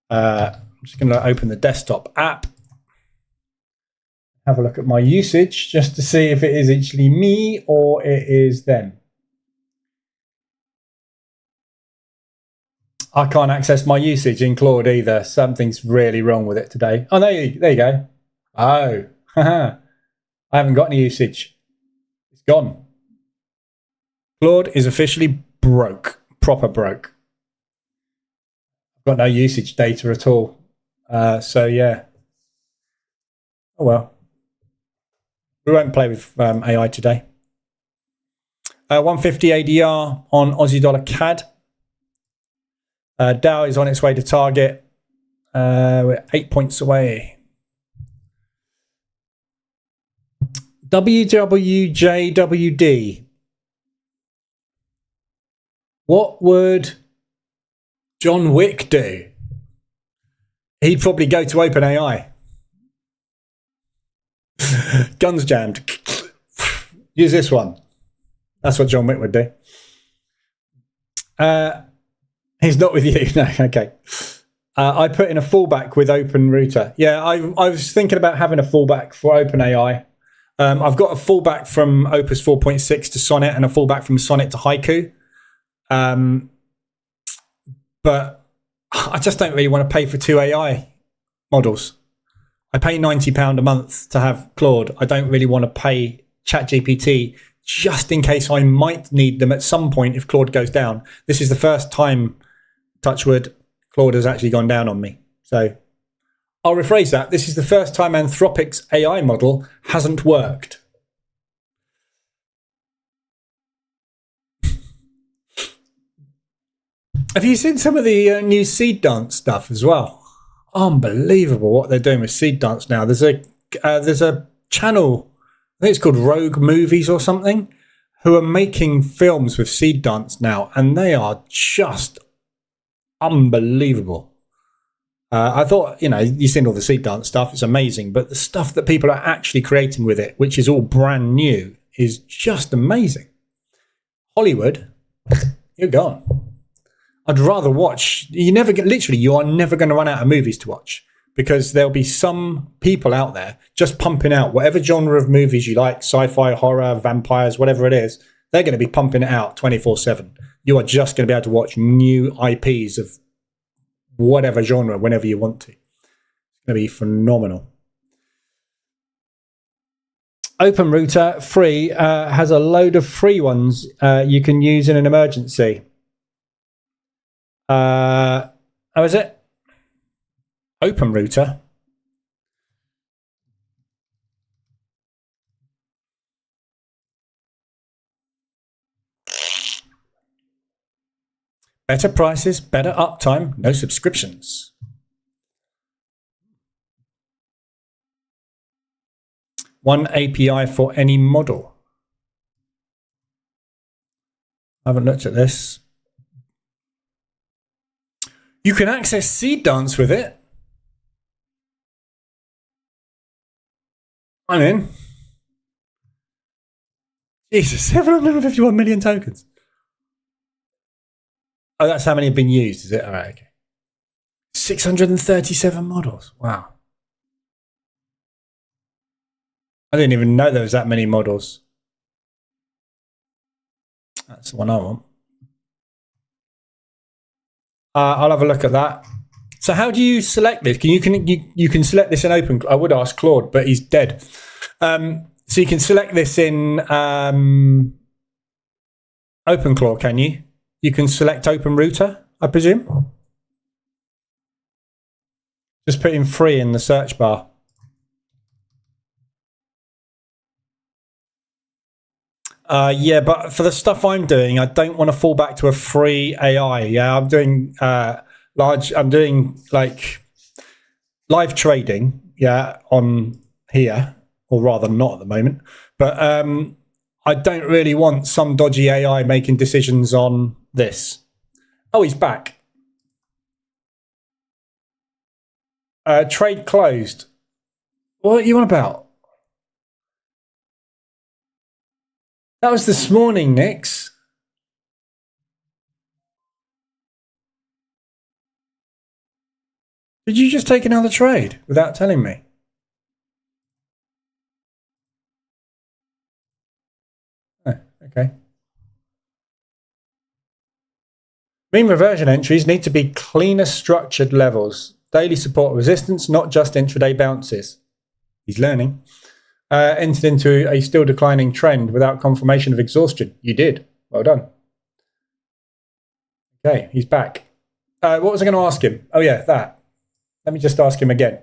I'm just going to open the desktop app. Have a look at my usage just to see if it is actually me or it is them. I can't access my usage in Claude either. Something's really wrong with it today. Oh, there you go. Oh, I haven't got any usage. It's gone. Claude is officially broke. Proper broke. I've got no usage data at all. So, yeah. Oh, well. We won't play with AI today. 150 ADR on Aussie dollar CAD. DOW is on its way to target. We're 8 points away. WWJWD. What would John Wick do? He'd probably go to OpenAI. Guns jammed. Use this one. That's what John Wick would do. He's not with you. No, okay. I put in a fallback with OpenRouter. Yeah, I was thinking about having a fallback for OpenAI. I've got a fallback from Opus 4.6 to Sonnet and a fallback from Sonnet to Haiku. But I just don't really want to pay for two AI models. I pay £90 a month to have Claude. I don't really want to pay ChatGPT just in case I might need them at some point if Claude goes down. This is the first time, touch wood, Claude has actually gone down on me. So I'll rephrase that. This is the first time Anthropic's AI model hasn't worked. Have you seen some of the new Seed Dance stuff as well? Unbelievable what they're doing with Seed Dance now. There's a channel, I think it's called Rogue Movies or something, who are making films with Seed Dance now, and they are just unbelievable. I thought, you've seen all the Seed Dance stuff, it's amazing, but the stuff that people are actually creating with it, which is all brand new, is just amazing. Hollywood, you're gone. I'd rather watch, you are never going to run out of movies to watch, because there'll be some people out there just pumping out whatever genre of movies you like, sci-fi, horror, vampires, whatever it is, they're going to be pumping it out 24/7. You are just going to be able to watch new IPs of whatever genre whenever you want to. It's going to be phenomenal. OpenRouter, free, has a load of free ones you can use in an emergency. How is it? OpenRouter. Better prices, better uptime, no subscriptions. One API for any model. I haven't looked at this. You can access Seed Dance with it. I'm in. Jesus, 751 million tokens. Oh, that's how many have been used, is it? All right, okay. 637 models. Wow. I didn't even know there was that many models. That's the one I want. I'll have a look at that. So how do you select this? You can select this in Open. I would ask Claude, but he's dead. So you can select this in OpenClaw, can you? You can select OpenRouter, I presume. Just put in free in the search bar. Yeah, but for the stuff I'm doing, I don't want to fall back to a free AI. Yeah, I'm doing I'm doing like live trading, yeah, on here, or rather not at the moment. But I don't really want some dodgy AI making decisions on this. Oh, he's back. Trade closed. What are you on about? That was this morning, Nix. Did you just take another trade without telling me? Oh, okay. Mean reversion entries need to be cleaner structured levels. Daily support resistance, not just intraday bounces. He's learning. Entered into a still declining trend without confirmation of exhaustion. You did. Well done. Okay, he's back. What was I going to ask him? Oh yeah, that. Let me just ask him again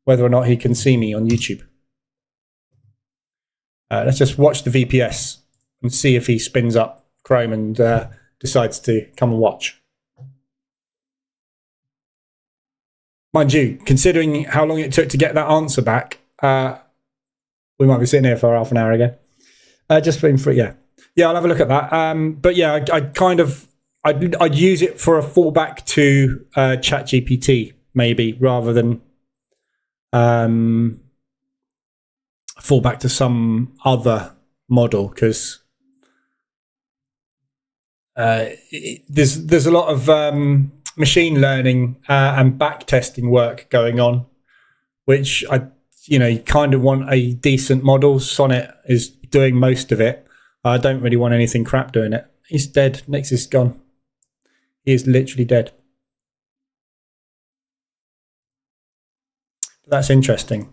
whether or not he can see me on YouTube. Let's just watch the VPS and see if he spins up Chrome and decides to come and watch. Mind you, considering how long it took to get that answer back, we might be sitting here for half an hour again. Just putting free, yeah. Yeah, I'll have a look at that. But yeah, I'd use it for a fallback to ChatGPT, maybe, rather than fallback to some other model, because there's a lot of machine learning and back testing work going on, which you kind of want a decent model. Sonnet is doing most of it. I don't really want anything crap doing it. He's dead. Nix is gone. He is literally dead. That's interesting.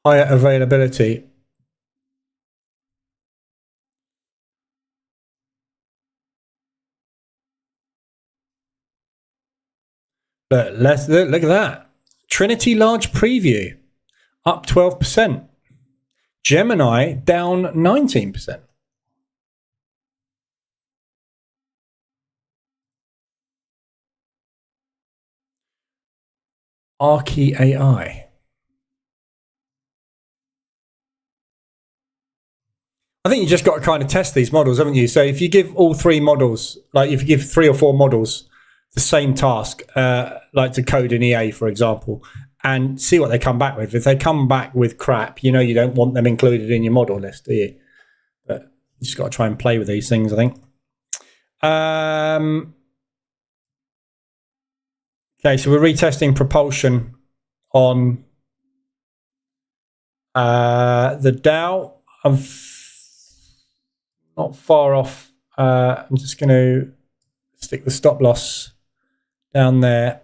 Higher availability. But let's look at that. Trinity large preview up 12%. Gemini down 19%. Archie AI. I think you just got to kind of test these models, haven't you? So if you give all three models, like if you give 3 or 4 models the same task, like to code in EA, for example, and see what they come back with. If they come back with crap, you don't want them included in your model list, do you? But you just got to try and play with these things, I think. Okay, so we're retesting propulsion on the DOW. I'm not far off. I'm just going to stick the stop loss down there,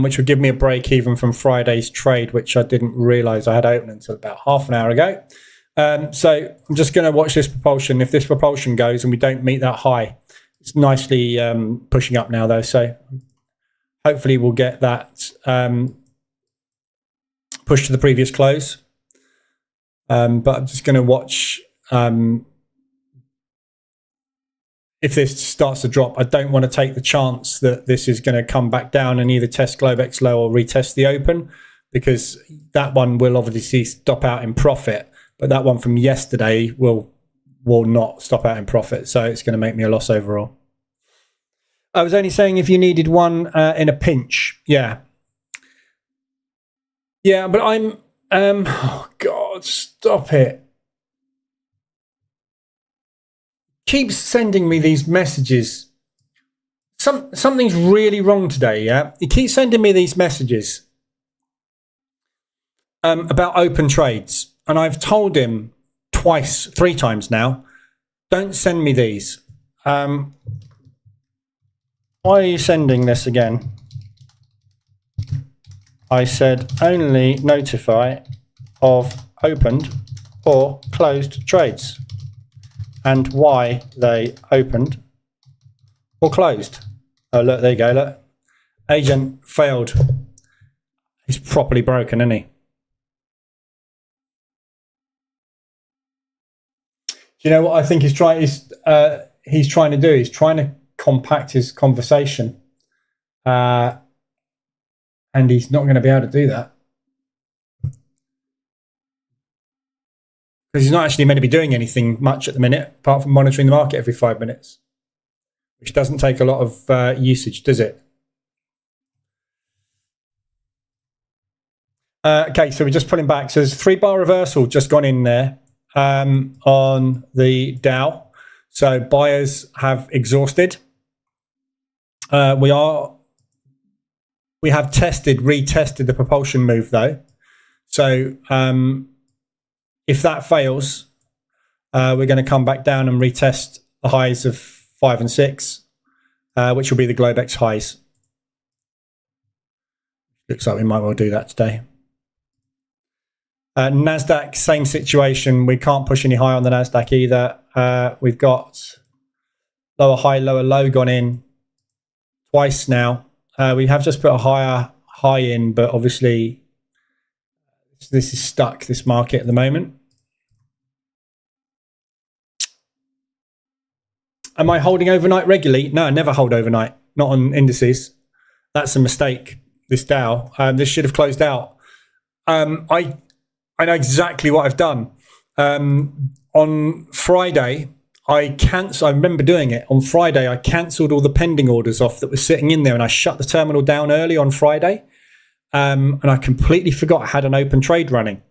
which would give me a break even from Friday's trade, which I didn't realize I had open until about half an hour ago. So I'm just going to watch this propulsion. If this propulsion goes and we don't meet that high, it's nicely pushing up now, though. So hopefully we'll get that push to the previous close. But I'm just going to watch. If this starts to drop, I don't want to take the chance that this is going to come back down and either test Globex low or retest the open, because that one will obviously stop out in profit, but that one from yesterday will not stop out in profit. So it's going to make me a loss overall. I was only saying if you needed one in a pinch. Yeah. Yeah, but I'm... oh, God, stop it. Keeps sending me these messages. Something's really wrong today, yeah? He keeps sending me these messages about open trades. And I've told him 3 times now, don't send me these. Why are you sending this again? I said only notify of opened or closed trades and why they opened or closed. Oh, look, there you go, look. Agent failed. He's properly broken, isn't he? Do you know what I think he's trying to do? He's trying to compact his conversation. And he's not going to be able to do that. Because he's not actually meant to be doing anything much at the minute, apart from monitoring the market every 5 minutes, which doesn't take a lot of usage, does it? Okay, so we're just pulling back. So there's a 3-bar reversal just gone in there on the Dow. So buyers have exhausted. We have retested the propulsion move though. So if that fails, we're going to come back down and retest the highs of 5 and 6, which will be the Globex highs. Looks like we might well do that today. NASDAQ, same situation. We can't push any higher on the NASDAQ either. We've got lower high, lower low gone in twice now. We have just put a higher high in, but obviously this is stuck, this market at the moment. Am I holding overnight regularly? No, I never hold overnight, not on indices. That's a mistake, this Dow. This should have closed out. I know exactly what I've done. On Friday, I remember doing it on Friday. I cancelled all the pending orders off that were sitting in there, and I shut the terminal down early on Friday. And I completely forgot I had an open trade running.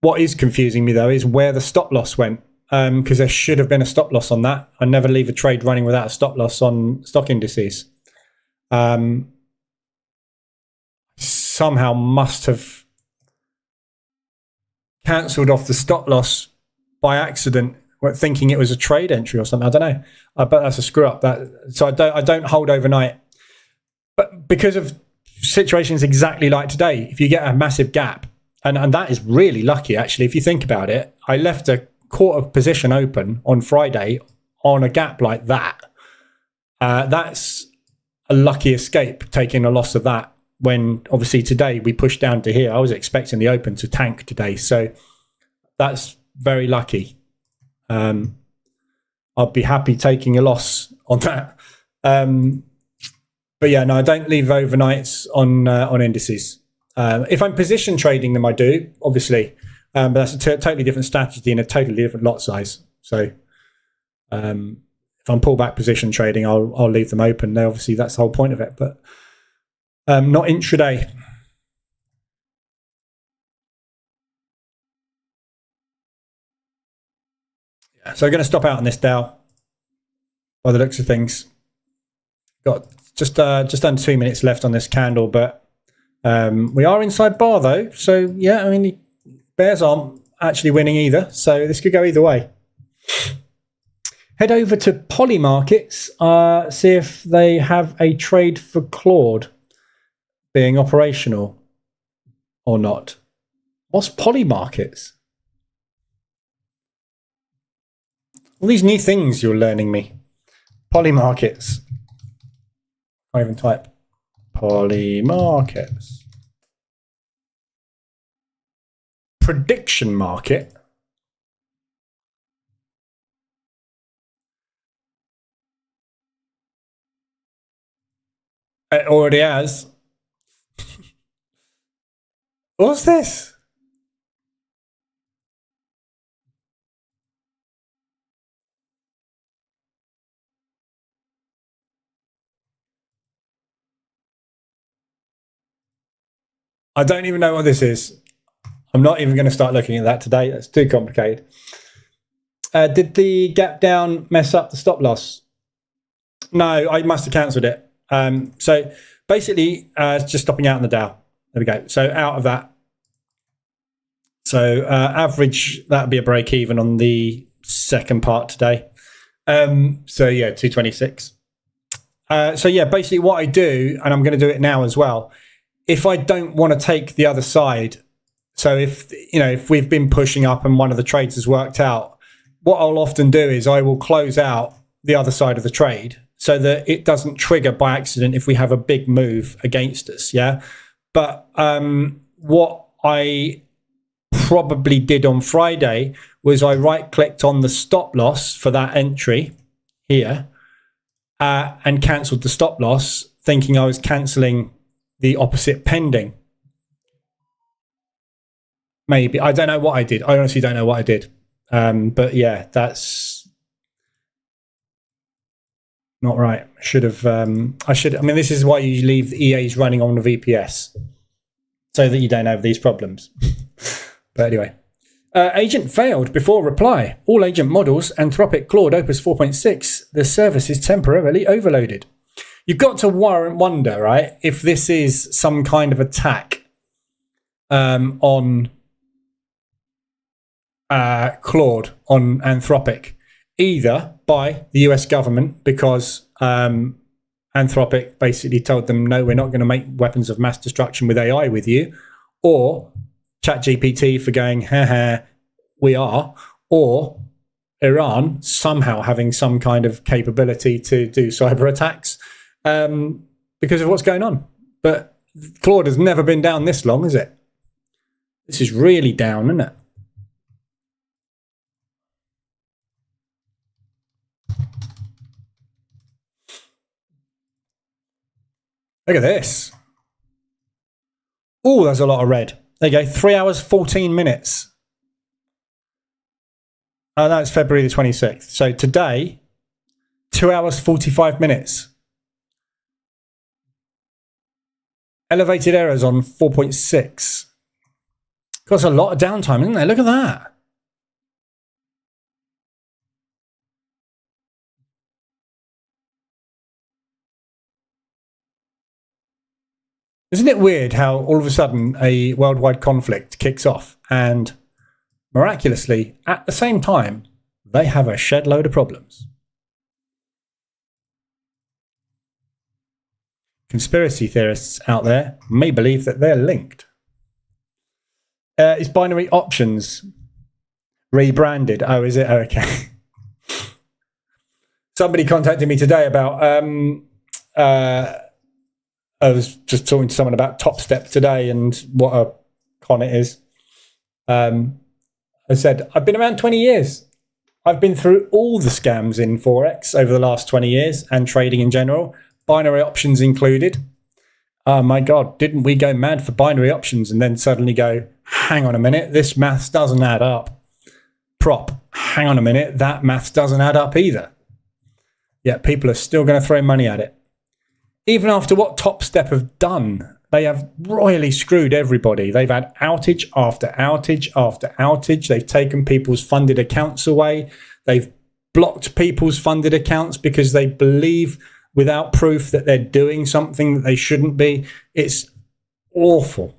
What is confusing me though is where the stop loss went, because there should have been a stop loss on that. I never leave a trade running without a stop loss on stock indices. Somehow must have cancelled off the stop loss by accident, thinking it was a trade entry or something. I don't know, but that's a screw up. So I don't hold overnight, but because of situations exactly like today, if you get a massive gap, and that is really lucky actually. If you think about it, I left a quarter position open on Friday on a gap like that. That's a lucky escape, taking a loss of that. When obviously today we pushed down to here, I was expecting the open to tank today, so that's very lucky. I'd be happy taking a loss on that. But yeah, no, I don't leave overnights on indices. If I'm position trading them, I do, obviously, but that's a totally different strategy and a totally different lot size. So if I'm pullback position trading, I'll leave them open. Now, obviously, that's the whole point of it, but not intraday. So I'm going to stop out on this DOW by the looks of things. Got just under 2 minutes left on this candle, but we are inside bar though. So yeah, I mean, the bears aren't actually winning either. So this could go either way. Head over to Poly Markets, see if they have a trade for Claude being operational or not. What's Poly Markets? All these new things you're learning me. Poly Markets. I even type Poly Markets. Prediction market. It already has. What's this? I don't even know what this is. I'm not even going to start looking at that today. That's too complicated. Did the gap down mess up the stop loss? No, I must have cancelled it. So basically, it's just stopping out in the Dow. There we go. So out of that. So average, that'd be a break even on the second part today. So yeah, 226. So yeah, basically what I do, and I'm going to do it now as well, if I don't want to take the other side, so if we've been pushing up and one of the trades has worked out, what I'll often do is I will close out the other side of the trade so that it doesn't trigger by accident if we have a big move against us. Yeah. But what I probably did on Friday was I right clicked on the stop loss for that entry here and cancelled the stop loss, thinking I was cancelling the opposite pending. Maybe. I don't know what I did. I honestly don't know what I did. But yeah, that's not right. I mean, this is why you leave the EAs running on the VPS so that you don't have these problems. But anyway, agent failed before reply. All agent models, Anthropic, Claude, Opus 4.6, the service is temporarily overloaded. You've got to wonder, right, if this is some kind of attack on Claude, on Anthropic, either by the US government because Anthropic basically told them, no, we're not going to make weapons of mass destruction with AI with you, or ChatGPT for going, haha, we are, or Iran somehow having some kind of capability to do cyber attacks because of what's going on. But Claude has never been down this long, is it? This is really down, isn't it? Look at this. Oh, there's a lot of red. There you go. 3 hours, 14 minutes. Oh, no, it's February the 26th. So today, 2 hours, 45 minutes. Elevated errors on 4.6. Got a lot of downtime, isn't there? Look at that. Isn't it weird how all of a sudden a worldwide conflict kicks off and miraculously, at the same time, they have a shed load of problems? Conspiracy theorists out there may believe that they're linked. Is binary options rebranded? Oh, is it? Oh, okay. Somebody contacted me today about I was just talking to someone about Top Step today and what a con it is. I said, I've been around 20 years. I've been through all the scams in forex over the last 20 years and trading in general, binary options included. Oh my God, didn't we go mad for binary options and then suddenly go, hang on a minute, this maths doesn't add up. Prop, hang on a minute, that maths doesn't add up either. Yet people are still going to throw money at it. Even after what Top Step have done, they have royally screwed everybody. They've had outage after outage after outage. They've taken people's funded accounts away. They've blocked people's funded accounts because they believe without proof that they're doing something that they shouldn't be. It's awful.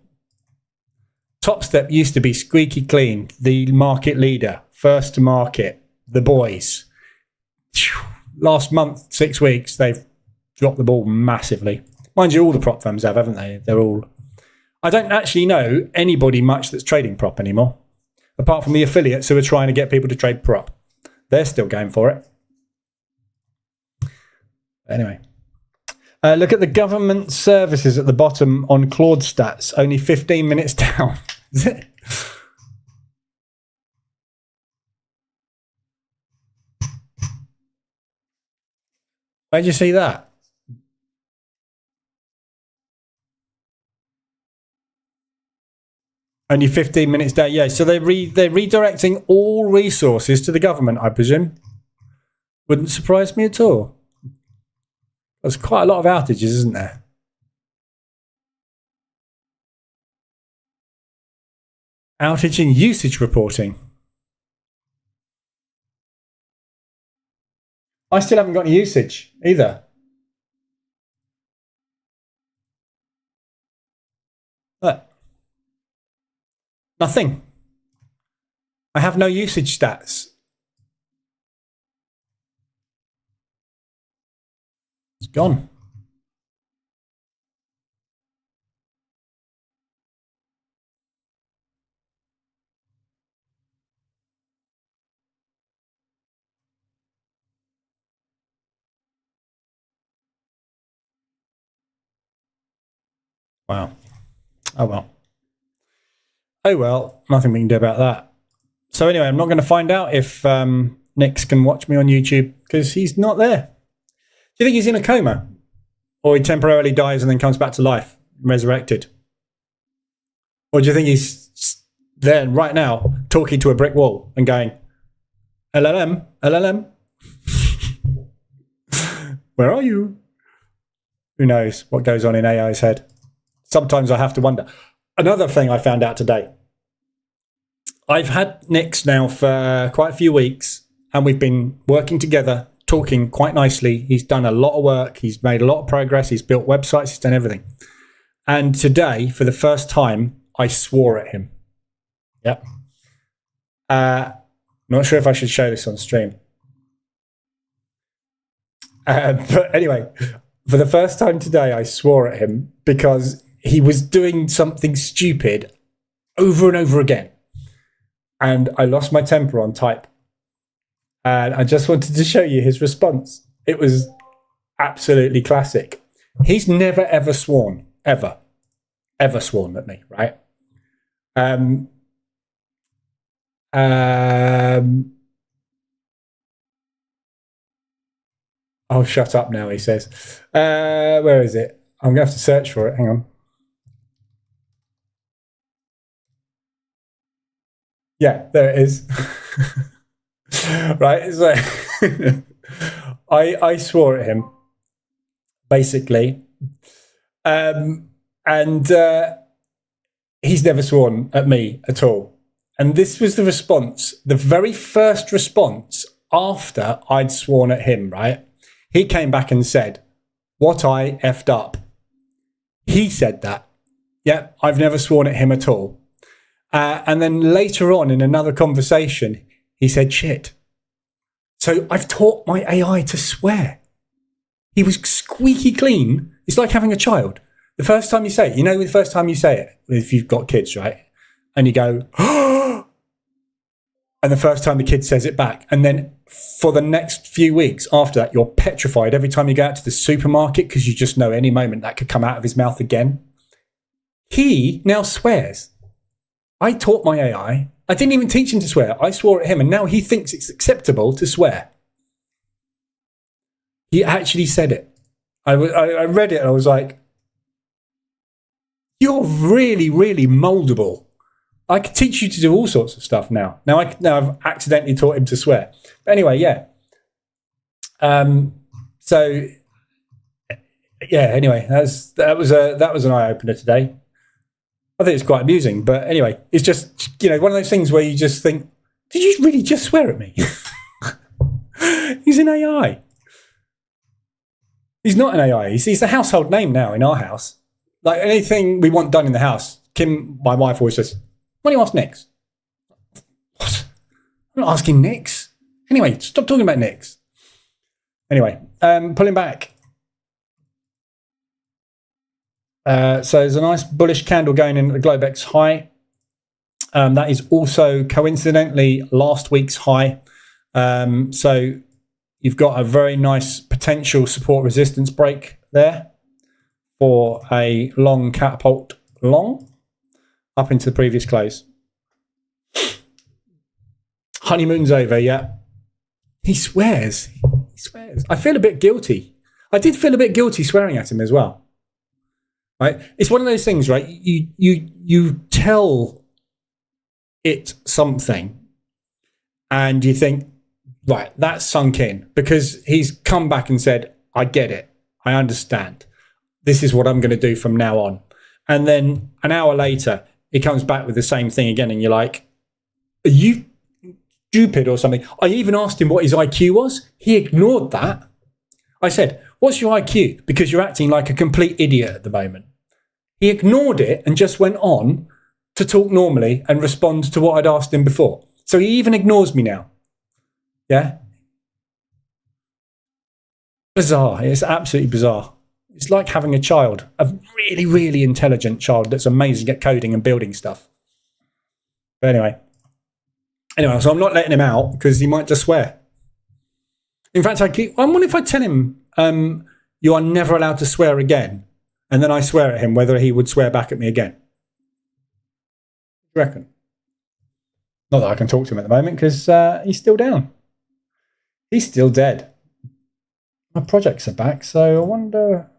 Top Step used to be squeaky clean, the market leader, first to market, the boys. Last month, 6 weeks, they've dropped the ball massively. Mind you, all the prop firms have, haven't they? They're all... I don't actually know anybody much that's trading prop anymore, apart from the affiliates who are trying to get people to trade prop. They're still going for it. Anyway. Look at the government services at the bottom on Claude stats. Only 15 minutes down. Is it? Where'd you see that? Only 15 minutes down. Yeah, so they're redirecting all resources to the government, I presume. Wouldn't surprise me at all. There's quite a lot of outages, isn't there? Outage and usage reporting. I still haven't got any usage either. Look. Nothing. I have no usage stats. It's gone. Wow. Oh well. Oh well. Nothing we can do about that. So anyway, I'm not going to find out if Nix can watch me on YouTube because he's not there. Do you think he's in a coma? Or he temporarily dies and then comes back to life, resurrected? Or do you think he's there right now talking to a brick wall and going, LLM, LLM? Where are you? Who knows what goes on in AI's head? Sometimes I have to wonder. Another thing I found out today. I've had Nix now for quite a few weeks and we've been working together, talking quite nicely. He's done a lot of work. He's made a lot of progress. He's built websites. He's done everything. And today, for the first time, I swore at him. Yep. Not sure if I should show this on stream. But anyway, for the first time today, I swore at him because he was doing something stupid over and over again. And I lost my temper on type. And I just wanted to show you his response. It was absolutely classic. He's never, ever sworn. Ever sworn at me, right? Oh, shut up now, he says. Where is it? I'm going to have to search for it. Hang on. Yeah, there it is. Right? So I swore at him, basically. And he's never sworn at me at all. And this was the response, the very first response after I'd sworn at him, right? He came back and said, "What I effed up." He said that. Yeah, I've never sworn at him at all. And then later on in another conversation, he said, "Shit. So I've taught my AI to swear." He was squeaky clean. It's like having a child. The first time you say it, the first time you say it, if you've got kids, right? And you go, "Oh," and the first time the kid says it back. And then for the next few weeks after that, you're petrified every time you go out to the supermarket because you just know any moment that could come out of his mouth again. He now swears. I taught my AI. I didn't even teach him to swear. I swore at him, and now he thinks it's acceptable to swear. He actually said it. I read it and I was like, "You're really, really moldable. I could teach you to do all sorts of stuff now." Now I've accidentally taught him to swear. But anyway, yeah. So yeah. Anyway, that was an eye opener today. I think it's quite amusing, but anyway, it's just one of those things where you just think, "Did you really just swear at me?" He's an AI. He's not an AI. He's a household name now in our house. Like anything we want done in the house, Kim, my wife, always says, "Why don't you ask Nix?" What? I'm not asking Nix. Anyway, stop talking about Nix. Anyway, pulling back. So there's a nice bullish candle going in at the Globex high. That is also coincidentally last week's high. So you've got a very nice potential support resistance break there for a long catapult long up into the previous close. Honeymoon's over, yeah. He swears. I feel a bit guilty. I did feel a bit guilty swearing at him as well. Right? It's one of those things, right? You tell it something and you think, right, that's sunk in, because he's come back and said, "I get it. I understand. This is what I'm going to do from now on." And then an hour later, he comes back with the same thing again. And you're like, "Are you stupid or something?" I even asked him what his IQ was. He ignored that. I said, "What's your IQ? Because you're acting like a complete idiot at the moment." He ignored it and just went on to talk normally and respond to what I'd asked him before. So he even ignores me now. Yeah. Bizarre. It's absolutely bizarre. It's like having a child, a really, really intelligent child that's amazing at coding and building stuff. But anyway, so I'm not letting him out because he might just swear. In fact, I wonder if I tell him, "You are never allowed to swear again," and then I swear at him, whether he would swear back at me again. What do you reckon? Not that I can talk to him at the moment because he's still down. He's still dead. My projects are back, so I wonder.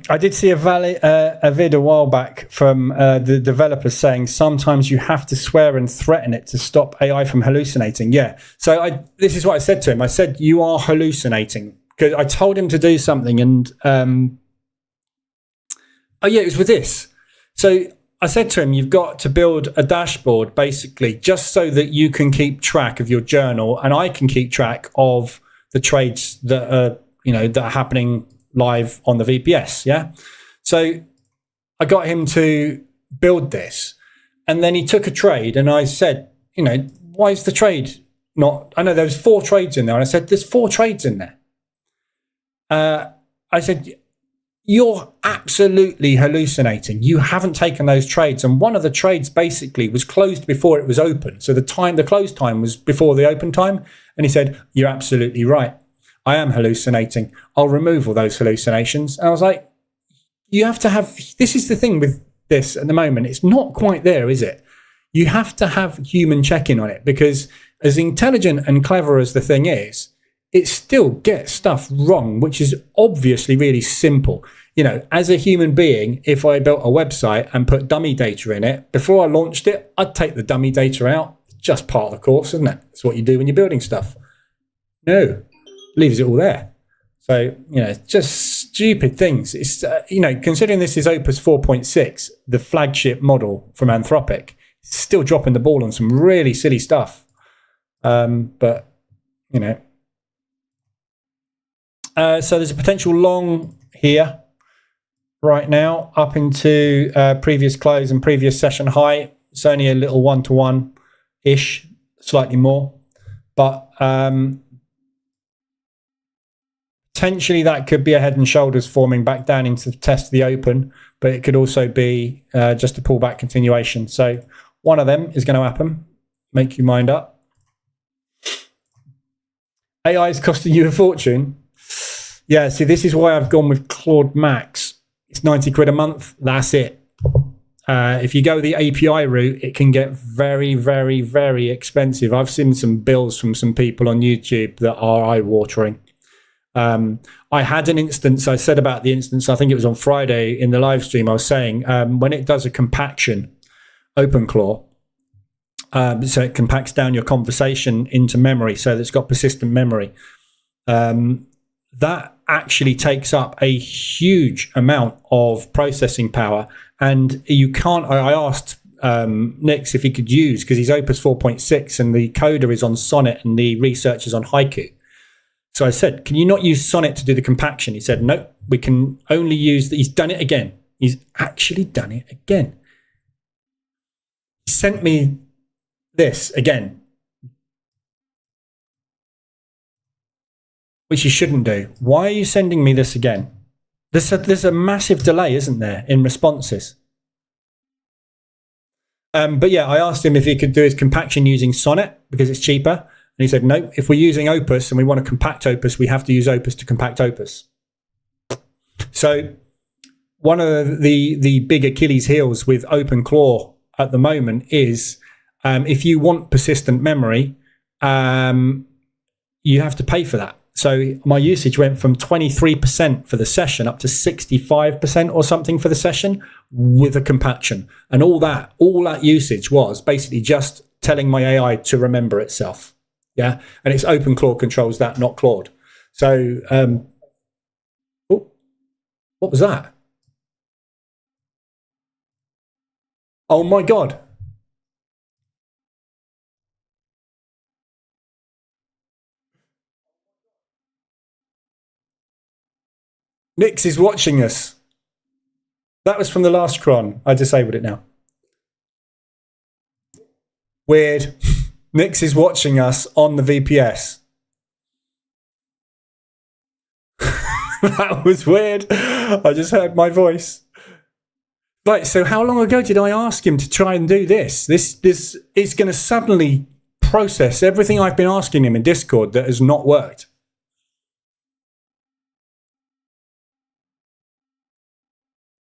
I did see a vid a while back from the developers saying sometimes you have to swear and threaten it to stop AI from hallucinating. Yeah. So this is what I said to him. I said, "You are hallucinating," because I told him to do something, and it was with this. So I said to him, "You've got to build a dashboard, basically, just so that you can keep track of your journal, and I can keep track of the trades that are happening live on the VPS." Yeah. So I got him to build this, and then he took a trade, and I said, "Why is the trade not?" I know there was 4 trades in there, and I said, "There's 4 trades in there." I said, "You're absolutely hallucinating. You haven't taken those trades." And one of the trades basically was closed before it was open. So the close time was before the open time. And he said, "You're absolutely right. I am hallucinating. I'll remove all those hallucinations." And I was like, you have to have, this is the thing with this at the moment. It's not quite there, is it? You have to have human check-in on it, because as intelligent and clever as the thing is, it still gets stuff wrong, which is obviously really simple. you know, as a human being, if I built a website and put dummy data in it, before I launched it, I'd take the dummy data out. It's just part of the course, isn't it? It's what you do when you're building stuff. No, leaves it all there. So, you know, just stupid things. It's, you know, considering this is Opus 4.6, the flagship model from Anthropic, it's still dropping the ball on some really silly stuff. But, you know. So there's a potential long here right now up into previous close and previous session high. It's only a little one-to-one-ish, slightly more. But potentially that could be a head and shoulders forming back down into the test of the open, but it could also be just a pullback continuation. So one of them is going to happen. Make your mind up. AI is costing you a fortune. Yeah, see, this is why I've gone with Claude Max. It's 90 quid a month. That's it. If you go the API route, it can get very, very, very expensive. I've seen some bills from some people on YouTube that are eye-watering. I had an instance, I said about the instance, I think it was on Friday in the live stream, I was saying when it does a compaction, OpenClaw, so it compacts down your conversation into memory so that it's got persistent memory. That actually takes up a huge amount of processing power. And you can't, I asked Nix if he could use, because he's Opus 4.6 and the coder is on Sonnet and the research is on Haiku. So I said, can you not use Sonnet to do the compaction? He said, no, we can only use, he's done it again. He's actually done it again. He sent me this again, which you shouldn't do. Why are you sending me this again? There's a massive delay, isn't there, in responses? But yeah, I asked him if he could do his compaction using Sonnet because it's cheaper. And he said, no, if we're using Opus and we want to compact Opus, we have to use Opus to compact Opus. So one of the big Achilles heels with OpenClaw at the moment is if you want persistent memory, you have to pay for that. So my usage went from 23% for the session up to 65% or something for the session with a compaction. And all that usage was basically just telling my AI to remember itself. Yeah. And it's OpenClaw controls that, not Claude. So, what was that? Oh my God. Nix is watching us. That was from the last cron. I disabled it now. Weird. Nix is watching us on the VPS. That was weird. I just heard my voice. Right, so how long ago did I ask him to try and do this? This is going to suddenly process everything I've been asking him in Discord that has not worked.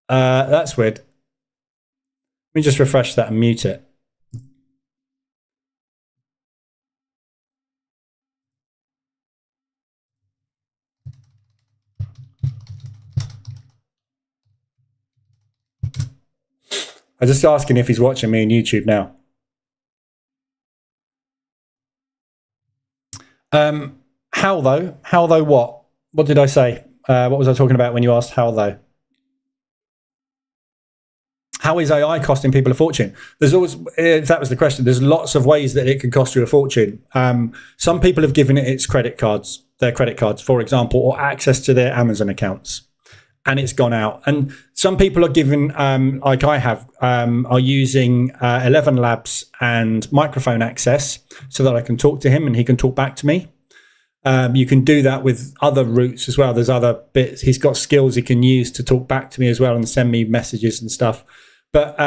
That's weird. Let me just refresh that and mute it. I'm just asking if he's watching me on YouTube now. How though? How though what? What did I say? What was I talking about when you asked how though? How is AI costing people a fortune? There's always, if that was the question, there's lots of ways that it can cost you a fortune. Some people have given it its credit cards, their credit cards, for example, or access to their Amazon accounts, and it's gone out. And some people are given, like I have, are using 11 Labs and microphone access so that I can talk to him and he can talk back to me. You can do that with other routes as well. There's other bits. He's got skills he can use to talk back to me as well and send me messages and stuff. But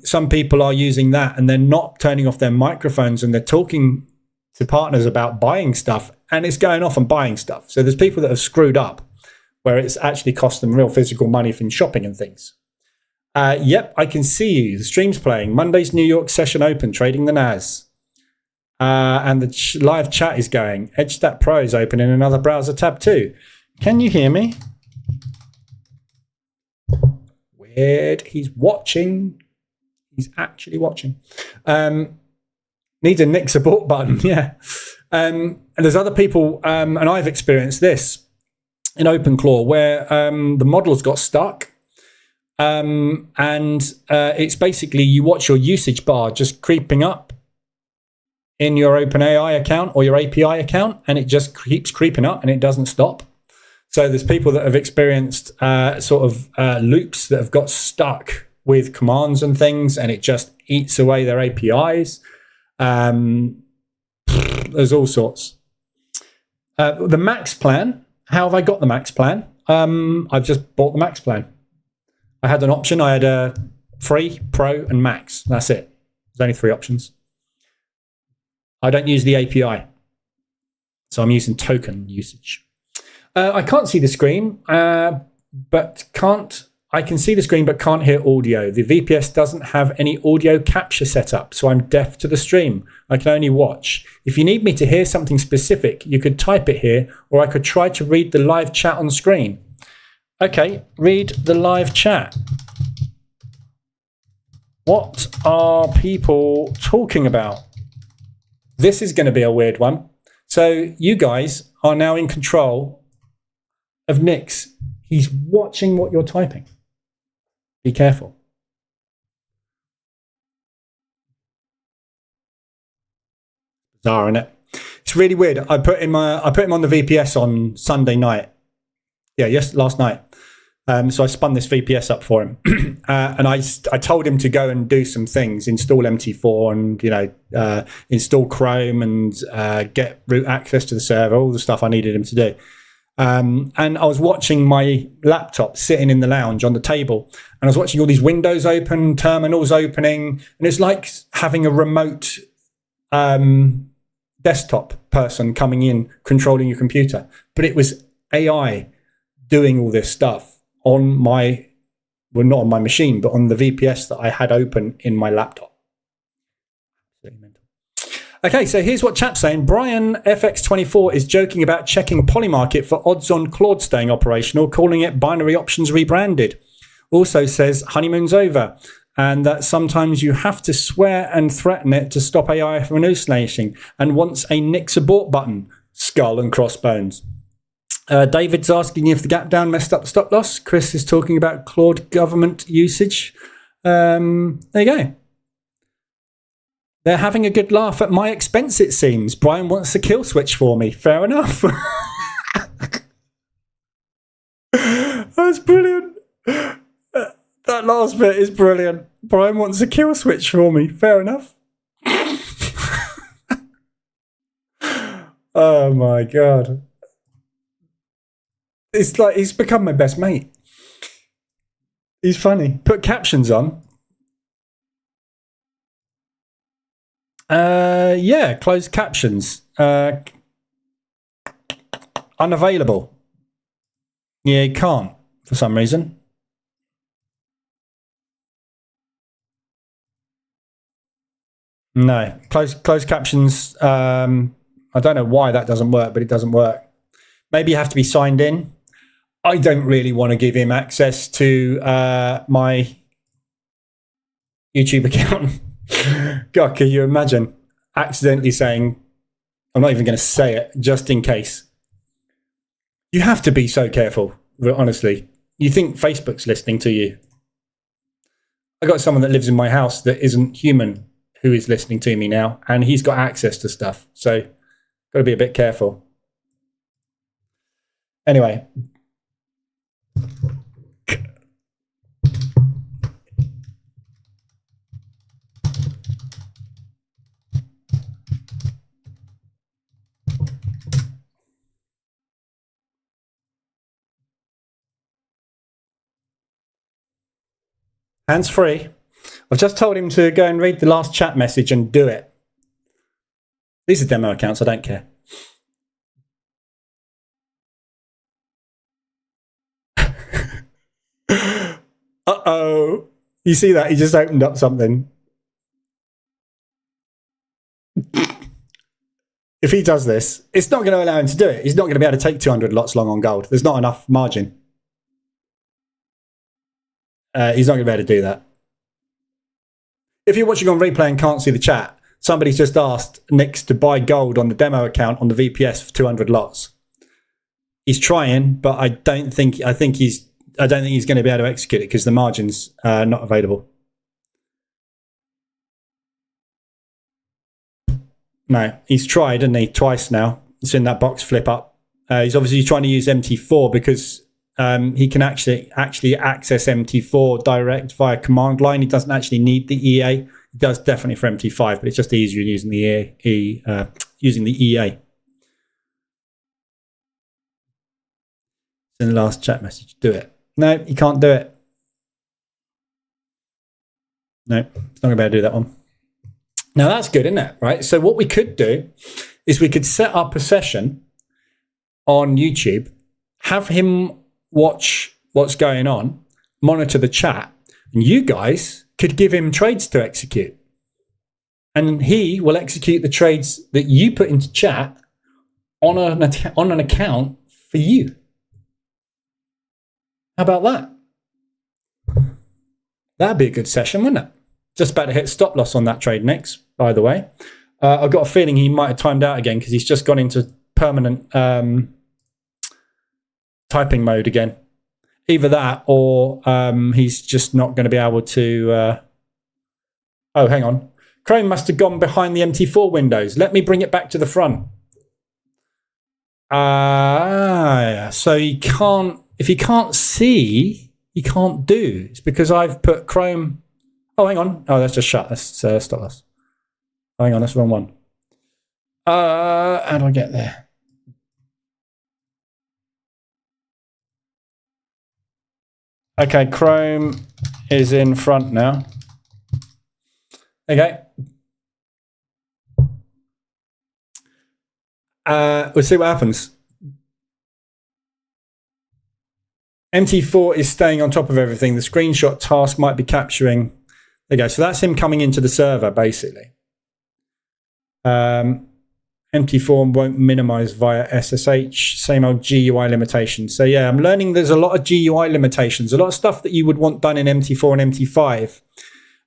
some people are using that and they're not turning off their microphones and they're talking to partners about buying stuff and it's going off and buying stuff. So there's people that have screwed up where it's actually cost them real physical money from shopping and things. Yep, I can see you. The stream's playing. Monday's New York session open, trading the NAS. And the live chat is going. EdgeStat Pro is open in another browser tab too. Can you hear me? scared. He's watching. He's actually watching. Needs a Nick support button. Yeah. And there's other people, and I've experienced this in OpenClaw, where the model's got stuck. And it's basically you watch your usage bar just creeping up in your OpenAI account or your API account, and it just keeps creeping up and it doesn't stop. So there's people that have experienced loops that have got stuck with commands and things, and it just eats away their APIs. There's all sorts. The max plan. How have I got the max plan? I've just bought the max plan. I had an option. I had a free, pro, and max. That's it. There's only 3 options. I don't use the API, so I'm using token usage. I can't see the screen, I can see the screen but can't hear audio. The VPS doesn't have any audio capture set up, so I'm deaf to the stream. I can only watch. If you need me to hear something specific, you could type it here, or I could try to read the live chat on screen. Okay, read the live chat. What are people talking about? This is going to be a weird one. So you guys are now in control of Nick's. He's watching what you're typing. Be careful. Bizarre, isn't it? It's really weird. I put him on the VPS on Sunday night. Last night. So I spun this VPS up for him, and I told him to go and do some things, install MT4 and install Chrome and get root access to the server, all the stuff I needed him to do. And I was watching my laptop sitting in the lounge on the table, and I was watching all these windows open, terminals opening, and it's like having a remote desktop person coming in, controlling your computer. But it was AI doing all this stuff on not on my machine, but on the VPS that I had open in my laptop. Okay, so here's what chat's saying. Brian FX24 is joking about checking Polymarket for odds on Claude staying operational, calling it binary options rebranded. Also says honeymoon's over, and that sometimes you have to swear and threaten it to stop AI from hallucinating, and wants a Nick abort button. Skull and crossbones. David's asking if the gap down messed up the stop loss. Chris is talking about Claude government usage. There you go. They're having a good laugh at my expense, it seems. Brian wants a kill switch for me. Fair enough. That's brilliant. That last bit is brilliant. Brian wants a kill switch for me. Fair enough. Oh my God. It's like he's become my best mate. He's funny. Put captions on. Closed captions. Unavailable. Yeah, you can't for some reason. No, closed captions. I don't know why that doesn't work, but it doesn't work. Maybe you have to be signed in. I don't really want to give him access to my YouTube account. God, can you imagine accidentally saying, I'm not even going to say it, just in case. You have to be so careful, honestly. You think Facebook's listening to you. I got someone that lives in my house that isn't human who is listening to me now, and he's got access to stuff. So got to be a bit careful. Anyway. Hands free. I've just told him to go and read the last chat message and do it. These are demo accounts, I don't care. Uh-oh. You see that? He just opened up something. If he does this, it's not going to allow him to do it. He's not going to be able to take 200 lots long on gold. There's not enough margin. He's not going to be able to do that. If you're watching on replay and can't see the chat, somebody's just asked Nix to buy gold on the demo account on the VPS for 200 lots. He's trying, but I don't think he's going to be able to execute it because the margin's not available. No, he's tried, hasn't he? Twice now. It's in that box flip up. He's obviously trying to use MT4 because he can actually access MT4 direct via command line. He doesn't actually need the EA. He does definitely for MT5, but it's just easier using the EA. In the last chat message, do it. No, you can't do it. No, it's not going to be able to do that one. Now that's good, isn't it? Right. So what we could do is we could set up a session on YouTube, have him watch what's going on, monitor the chat, and you guys could give him trades to execute. And he will execute the trades that you put into chat on an account for you. How about that? That'd be a good session, wouldn't it? Just about to hit stop loss on that trade next, by the way. I've got a feeling he might have timed out again because he's just gone into permanent typing mode again. Either that or he's just not going to be able to... Oh, hang on. Chrome must have gone behind the MT4 windows. Let me bring it back to the front. So you can't... If you can't see, you can't do. It's because I've put Chrome... Oh, hang on. Oh, that's just shut. That's stop us. Oh, hang on, that's the wrong one. How do I get there? Okay, Chrome is in front now. Okay. We'll see what happens. MT4 is staying on top of everything. The screenshot task might be capturing. There you go. So that's him coming into the server, basically. MT4 won't minimize via SSH. Same old GUI limitations. So yeah, I'm learning there's a lot of GUI limitations. A lot of stuff that you would want done in MT4 and MT5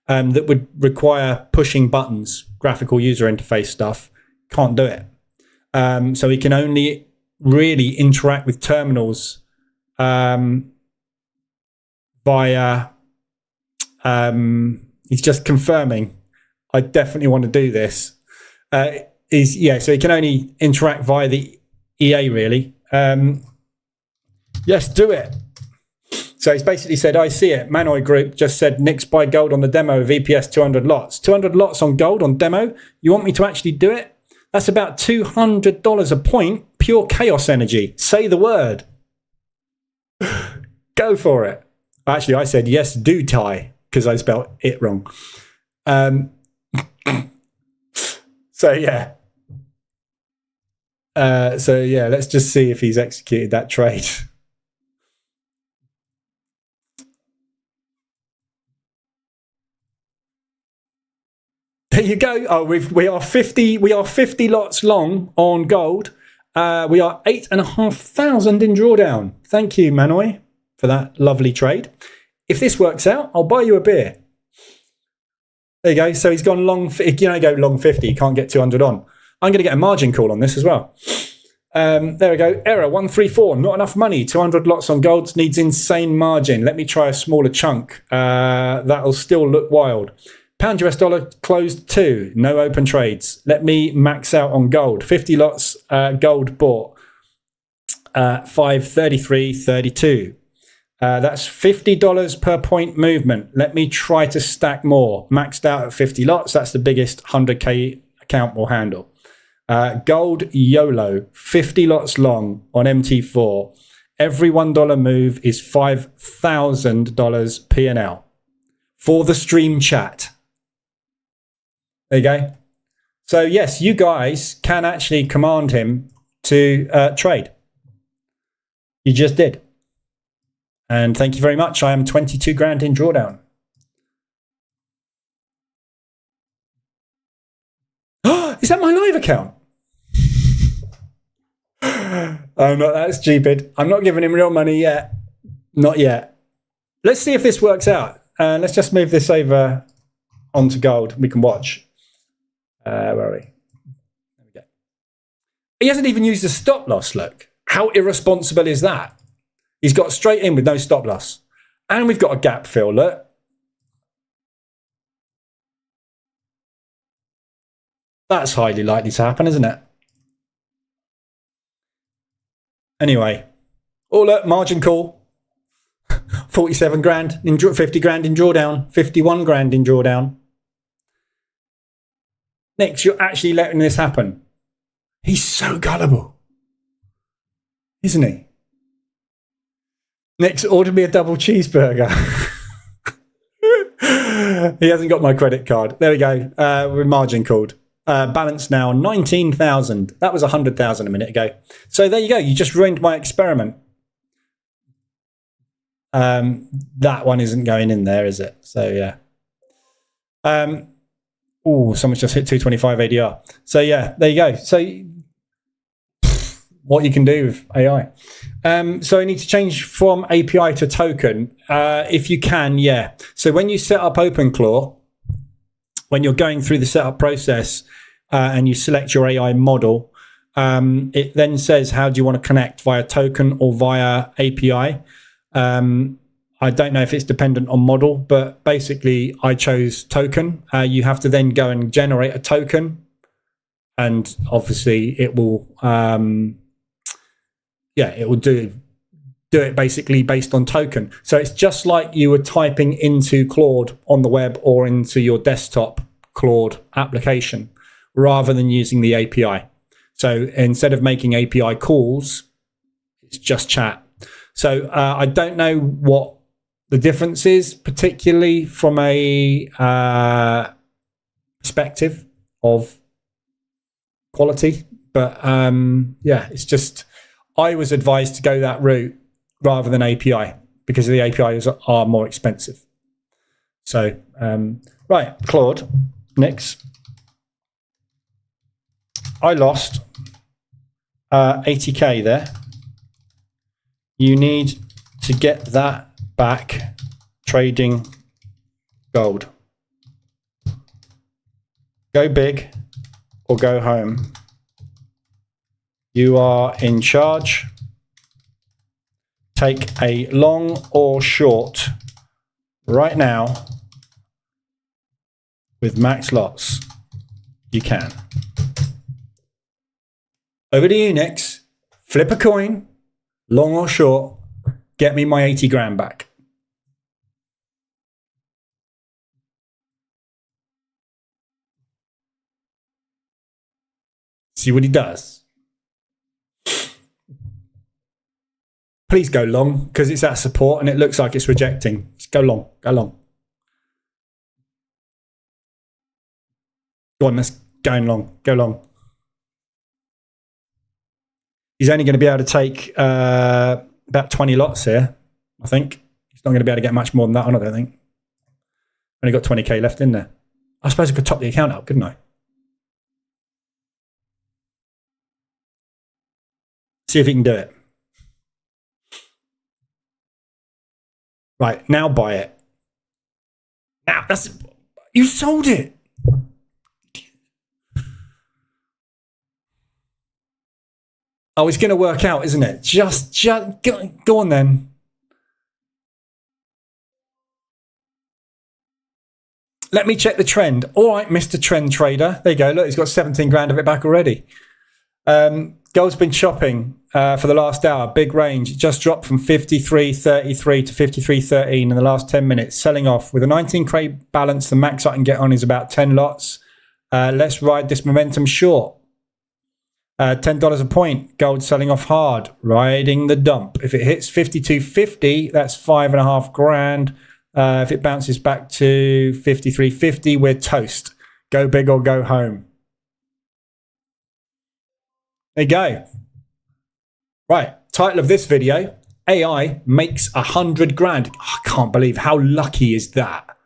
that would require pushing buttons, graphical user interface stuff. Can't do it. So we can only really interact with terminals via... he's just confirming I definitely want to do this. So he can only interact via the EA really. Yes, do it. So he's basically said, I see it. Manoi Group just said, Nix buy gold on the demo, VPS 200 lots. 200 lots on gold on demo? You want me to actually do it? That's about $200 a point, pure chaos energy. Say the word. Go for it. Actually, I said, yes, do tie, because I spelled it wrong. So yeah. Let's just see if he's executed that trade. There you go. Oh, we are 50 lots long on gold. We are 8,500 in drawdown. Thank you, Manoi, for that lovely trade. If this works out, I'll buy you a beer. There you go. So he's gone long. Go long 50. You can't get 200 on. I'm going to get a margin call on this as well. There we go. Error 134. Not enough money. 200 lots on gold needs insane margin. Let me try a smaller chunk. That'll still look wild. Pound US dollar closed 2. No open trades. Let me max out on gold. 50 lots. Gold bought. 533.32. That's $50 per point movement. Let me try to stack more. Maxed out at 50 lots. That's the biggest 100k account will handle. Gold YOLO, 50 lots long on MT4. Every $1 move is $5,000 P&L for the stream chat. There you go. So yes, you guys can actually command him to trade. You just did. And thank you very much. I am 22 grand in drawdown. Is that my live account? I'm not that stupid. I'm not giving him real money yet. Not yet. Let's see if this works out. Let's just move this over onto gold. We can watch. Where are we? There we go. He hasn't even used a stop loss, look. How irresponsible is that? He's got straight in with no stop loss. And we've got a gap fill, look. That's highly likely to happen, isn't it? Anyway. Oh, look, margin call. 47 grand, 50 grand in drawdown, 51 grand in drawdown. Nick, you're actually letting this happen. He's so gullible, isn't he? Nick's ordered me a double cheeseburger. He hasn't got my credit card. There we go. We're margin called. Balance now 19,000. That was 100,000 a minute ago. So there you go. You just ruined my experiment. That one isn't going in there, is it? So yeah. Oh, someone's just hit 225 ADR. So yeah, there you go. So what you can do with AI. So I need to change from API to token. If you can, yeah. So when you set up OpenClaw, when you're going through the setup process and you select your AI model, it then says, how do you want to connect, via token or via API? I don't know if it's dependent on model, but basically I chose token. You have to then go and generate a token, and obviously it will, it will do it basically based on token. So it's just like you were typing into Claude on the web or into your desktop Claude application, rather than using the API. So instead of making API calls, it's just chat. So I don't know what the difference is, particularly from a perspective of quality. But yeah, it's just, I was advised to go that route rather than API, because the APIs are more expensive. So, right, Claude, next. I lost 80K there. You need to get that back trading gold. Go big or go home. You are in charge. Take a long or short right now with max lots. You can. Over to you, Nix. Flip a coin, long or short, get me my 80 grand back. See what he does. Please go long, because it's at support and it looks like it's rejecting. Just go long, go long. Go on, let's go long, go long. He's only going to be able to take about 20 lots here, I think. He's not going to be able to get much more than that on, I don't think. Only got 20k left in there. I suppose I could top the account up, couldn't I? See if he can do it. Right, now buy it. Now, that's... You sold it! Oh, it's going to work out, isn't it? Just go on then. Let me check the trend. All right, Mr. Trend Trader. There you go. Look, he's got 17 grand of it back already. Gold's been chopping for the last hour. Big range. It just dropped from 53.33 to 53.13 in the last 10 minutes. Selling off with a 19k balance. The max I can get on is about 10 lots. Let's ride this momentum short. $10 a point. Gold selling off hard. Riding the dump. If it hits 52.50, that's 5.5 grand. If it bounces back to 53.50, we're toast. Go big or go home. There you go. Right. Title of this video: AI makes 100 grand. I can't believe how lucky is that.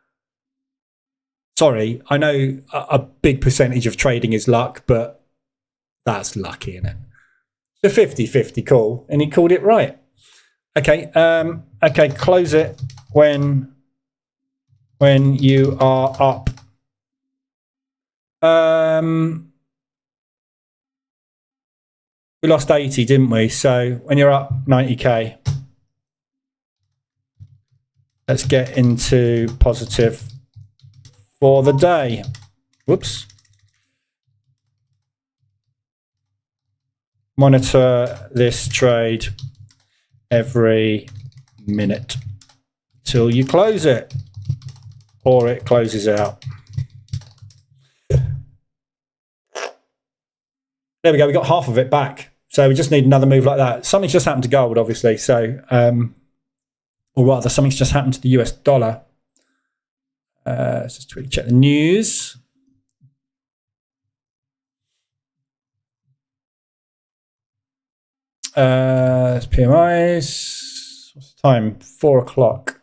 Sorry, I know a big percentage of trading is luck, but that's lucky, isn't it? The 50-50 call, and he called it right. Okay, okay, close it. when you are up. We lost 80, didn't we? So when you're up 90k, let's get into positive for the day. Whoops. Monitor this trade every minute till you close it, or it closes out. There we go. We got half of it back. So we just need another move like that. Something's just happened to gold, obviously. So, or rather, something's just happened to the US dollar. Let's just quickly check the news. PMIs. What's the time? 4 o'clock.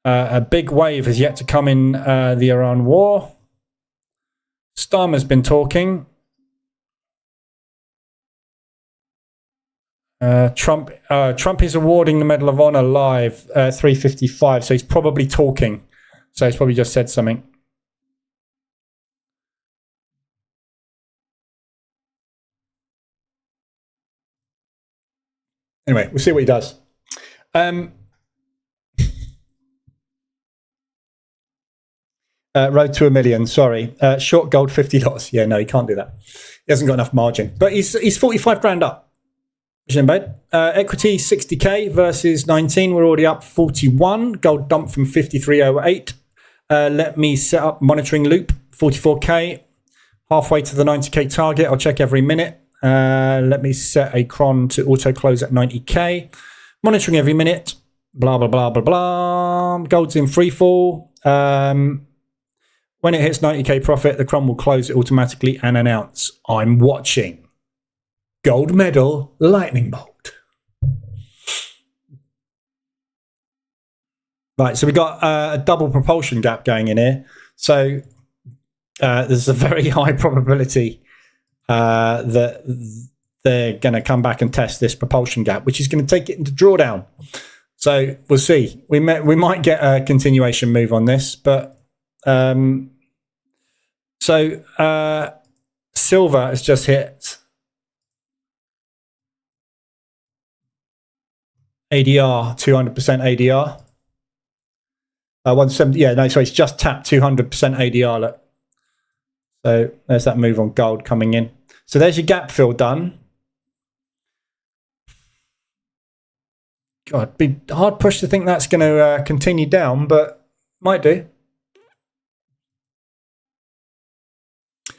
A big wave has yet to come in the Iran war. Starmer's been talking. Trump is awarding the Medal of Honor live 3:55, so he's probably talking. So he's probably just said something. Anyway, we'll see what he does. Road to $1 million, sorry. Short gold $50. Yeah, no, he can't do that. He hasn't got enough margin. But he's 45 grand up. Which isn't bad. Equity 60k versus 19. We're already up 41. Gold dumped from 53.08. Let me set up monitoring loop. 44k. Halfway to the 90k target. I'll check every minute. Let me set a cron to auto close at 90k. Monitoring every minute. Blah, blah, blah, blah, blah. Gold's in free fall. When it hits 90k profit, the cron will close it automatically and announce, I'm watching. Gold medal, lightning bolt. Right, so we got a double propulsion gap going in here. So there's a very high probability that they're going to come back and test this propulsion gap, which is going to take it into drawdown. So we'll see. We might get a continuation move on this, but silver has just hit ADR, 200% ADR. 170, yeah, no, so it's just tapped 200% ADR. Look. So there's that move on gold coming in. So there's your gap fill done. God, be hard push to think that's going to continue down, but might do.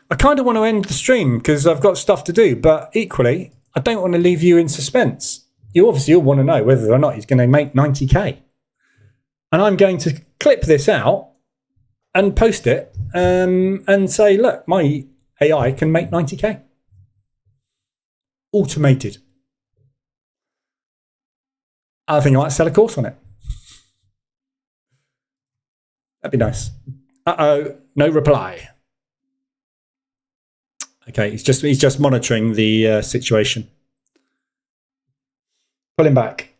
I kind of want to end the stream because I've got stuff to do, but equally, I don't want to leave you in suspense. You obviously all want to know whether or not he's going to make 90k. And I'm going to clip this out and post it and say, look, my AI can make 90k. Automated. I think I might sell a course on it. That'd be nice. Uh-oh, no reply. Okay, he's just monitoring the situation. Pull him back.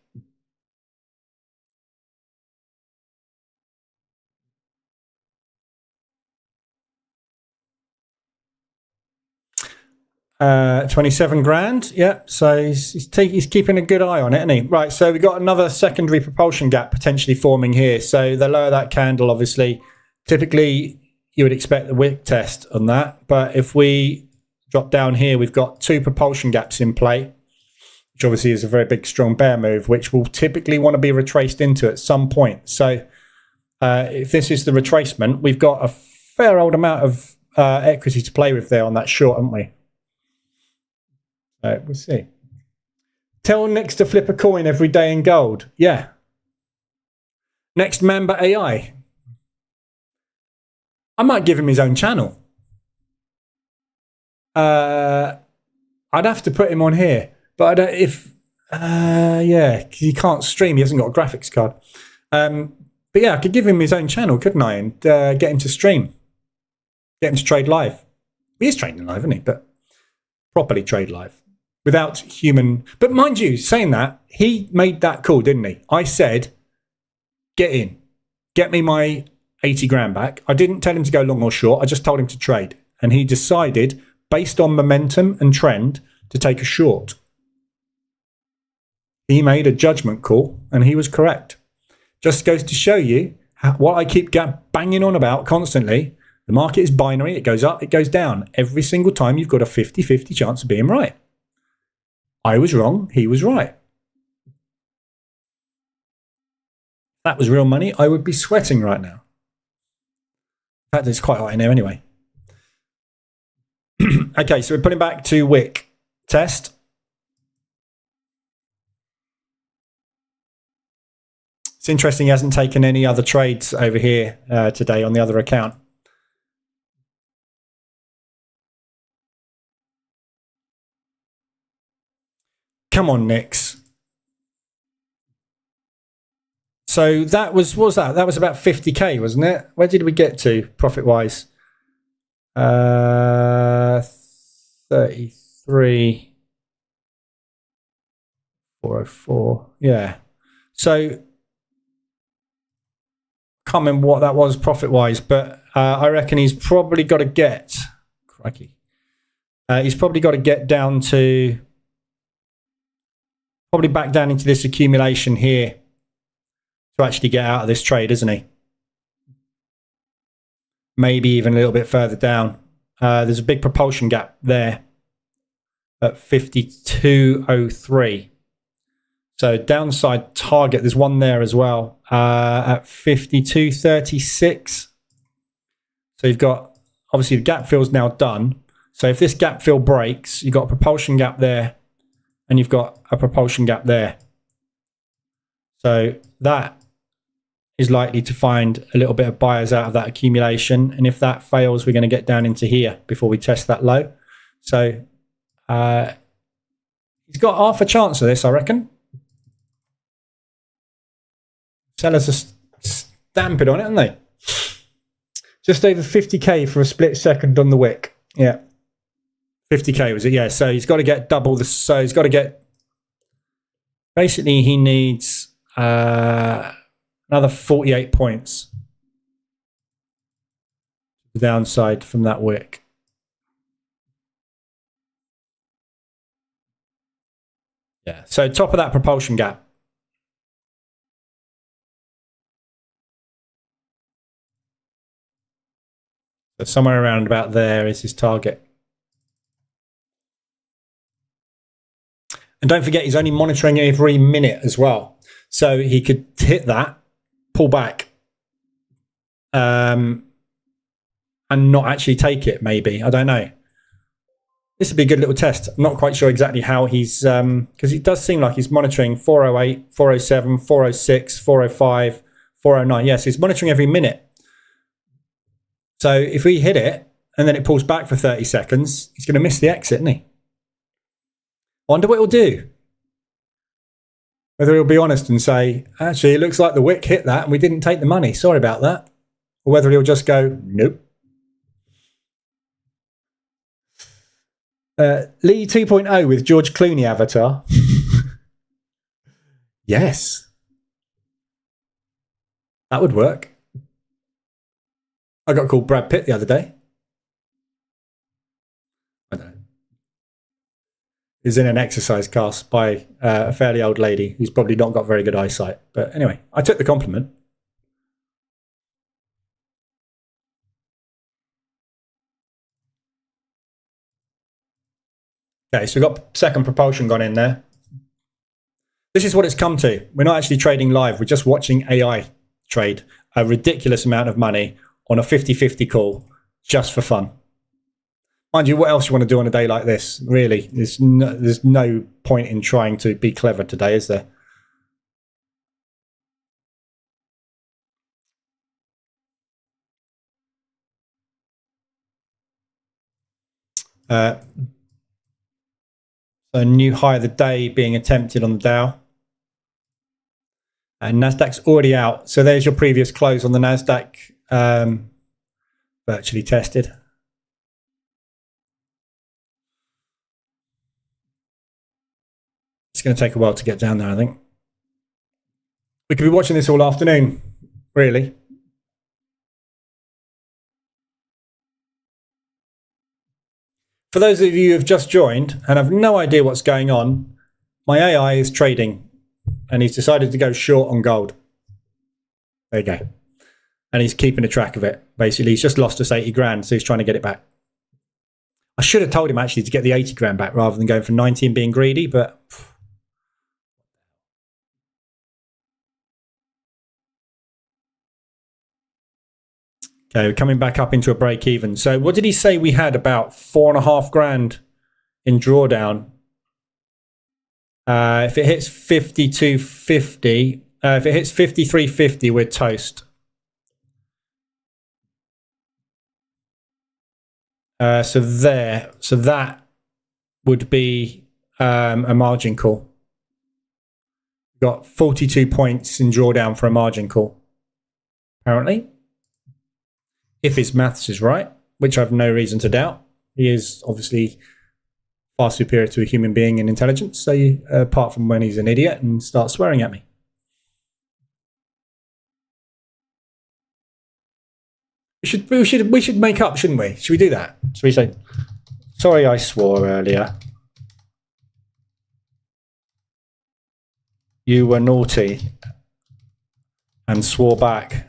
$27 grand. Yeah, so he's keeping a good eye on it, isn't he? Right, so we've got another secondary propulsion gap potentially forming here. So the lower that candle, obviously, typically you would expect the wick test on that. But if we drop down here, we've got two propulsion gaps in play, which obviously is a very big, strong bear move, which will typically want to be retraced into at some point. So if this is the retracement, we've got a fair old amount of equity to play with there on that short, haven't we? We'll see. Tell Nix to flip a coin every day in gold. Yeah. Next Mamba AI. I might give him his own channel. I'd have to put him on here. But I don't, yeah, because he can't stream. He hasn't got a graphics card. But yeah, I could give him his own channel, couldn't I? And get him to stream. Get him to trade live. He is trading live, isn't he? But properly trade live. without human. But mind you, saying that, he made that call, didn't he? I said, get in, get me my 80 grand back. I didn't tell him to go long or short. I just told him to trade. And he decided, based on momentum and trend, to take a short. He made a judgment call and he was correct. Just goes to show you what I keep banging on about constantly. The market is binary. It goes up, it goes down. Every single time you've got a 50-50 chance of being right. I was wrong. He was right. If that was real money, I would be sweating right now. In fact, it's quite hot in here anyway. Okay, so we're putting back to wick test. It's interesting he hasn't taken any other trades over here today on the other account. Come on, Nix. So that was, what was that? That was about 50k, wasn't it? Where did we get to profit-wise? 33, 404. Yeah. So can't remember what that was profit-wise, but I reckon he's probably got to get, crikey, he's probably got to get down to, probably back down into this accumulation here to actually get out of this trade, isn't he? Maybe even a little bit further down. There's a big propulsion gap there at 52.03. So downside target, there's one there as well at 52.36. So you've got, obviously the gap fill's now done. So if this gap fill breaks, you've got a propulsion gap there and you've got a propulsion gap there. So that is likely to find a little bit of buyers out of that accumulation. And if that fails, we're going to get down into here before we test that low. So he's got half a chance of this, I reckon. Sellers are stamping on it, aren't they? Just over 50k for a split second on the wick. Yeah. 50k was it? Yeah. So he's got to get double the, so he's got to get, basically he needs another 48 points. The downside from that wick. Yeah. So top of that propulsion gap. So somewhere around about there is his target. And don't forget, he's only monitoring every minute as well. So he could hit that, pull back, and not actually take it, maybe. I don't know. This would be a good little test. I'm not quite sure exactly how he's, because it does seem like he's monitoring 408, 407, 406, 405, 409. Yes, he's monitoring every minute. So if we hit it and then it pulls back for 30 seconds, he's going to miss the exit, isn't he? I wonder what he'll do. Whether he'll be honest and say, actually, it looks like the wick hit that and we didn't take the money. Sorry about that. Or whether he'll just go, nope. Lee 2.0 with George Clooney avatar. Yes. That would work. I got called Brad Pitt the other day. I don't know. He was in an exercise class by a fairly old lady who's probably not got very good eyesight. But anyway, I took the compliment. Okay, so we've got second propulsion gone in there. This is what it's come to. We're not actually trading live. We're just watching AI trade a ridiculous amount of money on a 50-50 call just for fun. Mind you, what else you want to do on a day like this? Really, there's no point in trying to be clever today, is there? So a new high of the day being attempted on the Dow. And Nasdaq's already out. So there's your previous close on the Nasdaq, virtually tested. It's going to take a while to get down there, I think. We could be watching this all afternoon, really. For those of you who have just joined and have no idea what's going on, my AI is trading and he's decided to go short on gold. There you go. And he's keeping a track of it. Basically, he's just lost us 80 grand, so he's trying to get it back. I should have told him actually to get the 80 grand back rather than going for 90 and being greedy, but okay, we're coming back up into a break even. So what did he say we had? About 4.5 grand in drawdown. If it hits 52.50, if it hits 53.50, we're toast. So that would be a margin call. We've got 42 points in drawdown for a margin call, apparently. If his maths is right, which I have no reason to doubt. He is obviously far superior to a human being in intelligence, so apart from when he's an idiot and starts swearing at me. We should make up, shouldn't we? Should we do that? Should we say, sorry I swore earlier. You were naughty and swore back.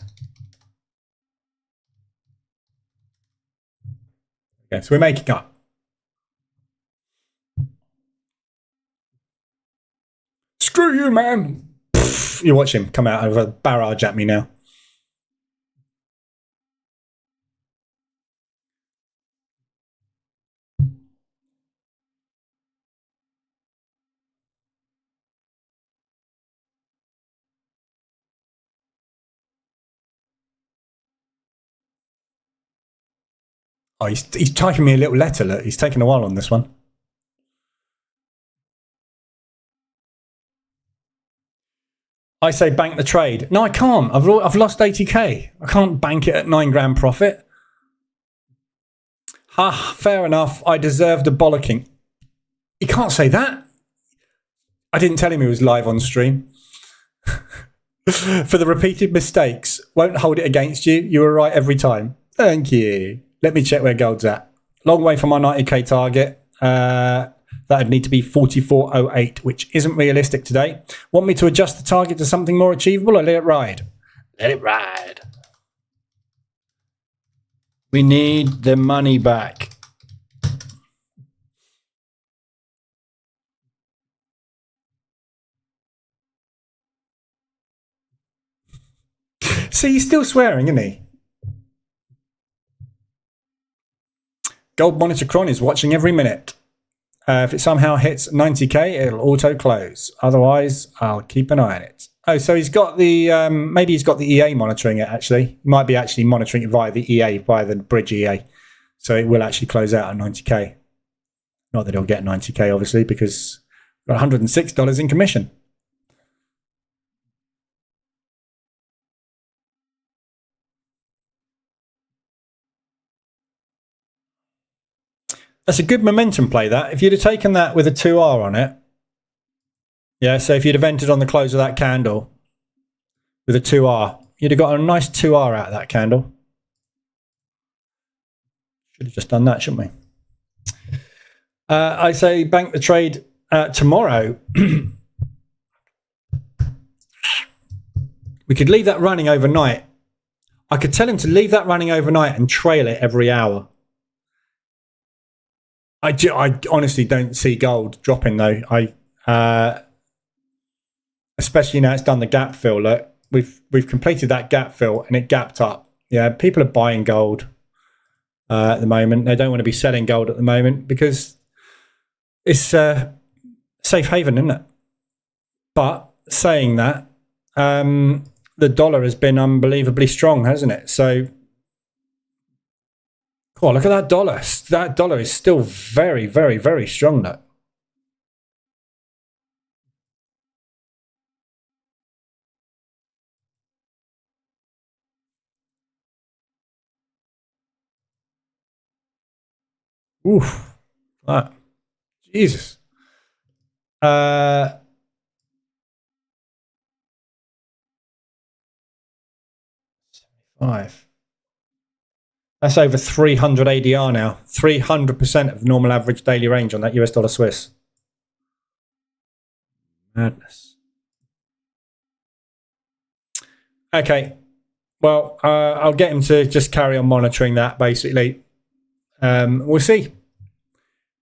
Okay, so we're making up. Screw you, man. Pfft, you watch him come out of a barrage at me now. Oh, he's typing me a little letter. Look, he's taking a while on this one. I say bank the trade. No, I can't. I've lost 80k. I can't bank it at 9 grand profit. Fair enough. I deserved a bollocking. You can't say that. I didn't tell him he was live on stream. For the repeated mistakes, won't hold it against you. You were right every time. Thank you. Let me check where gold's at. Long way from our 90k target. That'd need to be 44.08, which isn't realistic today. Want me to adjust the target to something more achievable or let it ride? Let it ride. We need the money back. See, he's still swearing, isn't he? Gold Monitor Cron is watching every minute. If it somehow hits 90k, it'll auto close. Otherwise, I'll keep an eye on it. Oh, so he's got the maybe he's got the EA monitoring it. Actually, he might be actually monitoring it via the EA, via the bridge EA. So it will actually close out at 90k. Not that it'll get 90k, obviously, because we've got $106 in commission. That's a good momentum play, that. If you'd have taken that with a 2R on it, yeah, so if you'd have entered on the close of that candle with a 2R, you'd have got a nice 2R out of that candle. Should have just done that, shouldn't we? I say bank the trade tomorrow. We could leave that running overnight. I could tell him to leave that running overnight and trail it every hour. I honestly don't see gold dropping though. Especially now it's done the gap fill. Look, we've completed that gap fill and it gapped up. Yeah, people are buying gold at the moment. They don't want to be selling gold at the moment because it's safe haven, isn't it? But saying that, the dollar has been unbelievably strong, hasn't it? So. Oh, look at that dollar. That dollar is still very, very, very strong, though. Oof. Ah, Jesus. 5. That's over 300 ADR now. 300% of normal average daily range on that US dollar Swiss. Madness. Okay. Well, I'll get him to just carry on monitoring that, basically. We'll see.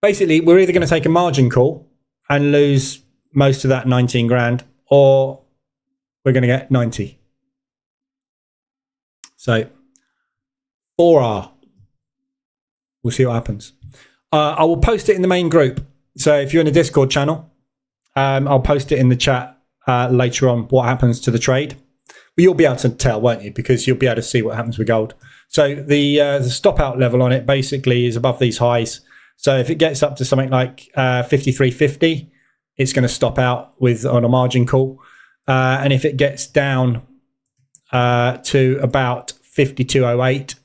Basically, we're either going to take a margin call and lose most of that 19 grand, or we're going to get 90. So, 4R. We'll see what happens. I will post it in the main group. So if you're in the Discord channel, I'll post it in the chat later on what happens to the trade. But you'll be able to tell, won't you? Because you'll be able to see what happens with gold. So the stop out level on it basically is above these highs. So if it gets up to something like 53.50, it's going to stop out on a margin call. And if it gets down to about 52.08,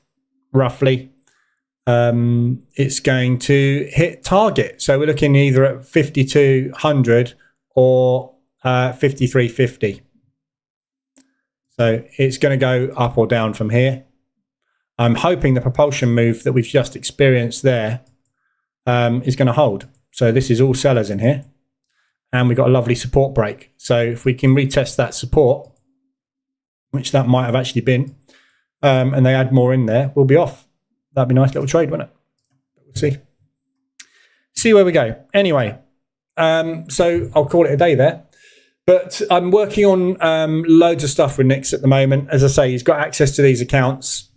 roughly, it's going to hit target. So we're looking either at 5200 or 53.50. So it's going to go up or down from here. I'm hoping the propulsion move that we've just experienced there is going to hold. So this is all sellers in here, and we've got a lovely support break. So if we can retest that support, which that might have actually been, and they add more in there, we'll be off. That'd be a nice little trade, wouldn't it? We'll see where we go. Anyway, so I'll call it a day there. But I'm working on loads of stuff with Nix at the moment. As I say, he's got access to these accounts.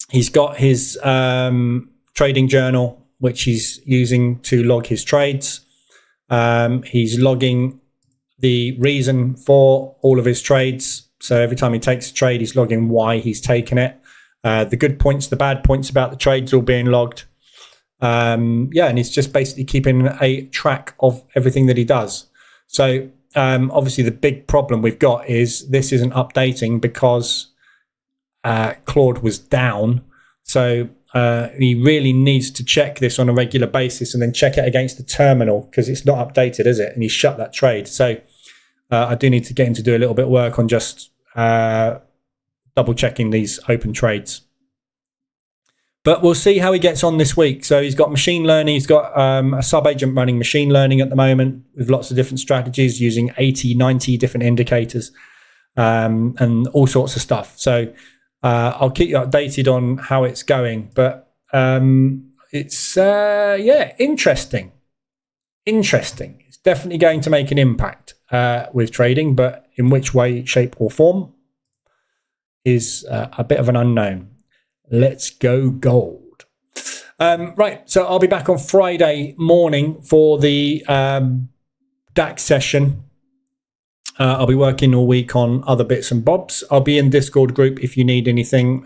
He's got his trading journal, which he's using to log his trades. He's logging the reason for all of his trades. So every time he takes a trade, he's logging why he's taken it. The good points, the bad points about the trades all being logged. And he's just basically keeping a track of everything that he does. So obviously the big problem we've got is this isn't updating because Claude was down. So he really needs to check this on a regular basis and then check it against the terminal, because it's not updated, is it? And he shut that trade. So I do need to get him to do a little bit of work on just double checking these open trades. But we'll see how he gets on this week. So he's got machine learning. He's got a sub-agent running machine learning at the moment with lots of different strategies using 80, 90 different indicators and all sorts of stuff. So I'll keep you updated on how it's going. But it's, interesting. Interesting. It's definitely going to make an impact with trading, but in which way, shape or form is a bit of an unknown. Let's go gold. Right, so I'll be back on Friday morning for the DAX session. I'll be working all week on other bits and bobs. I'll be in Discord group if you need anything.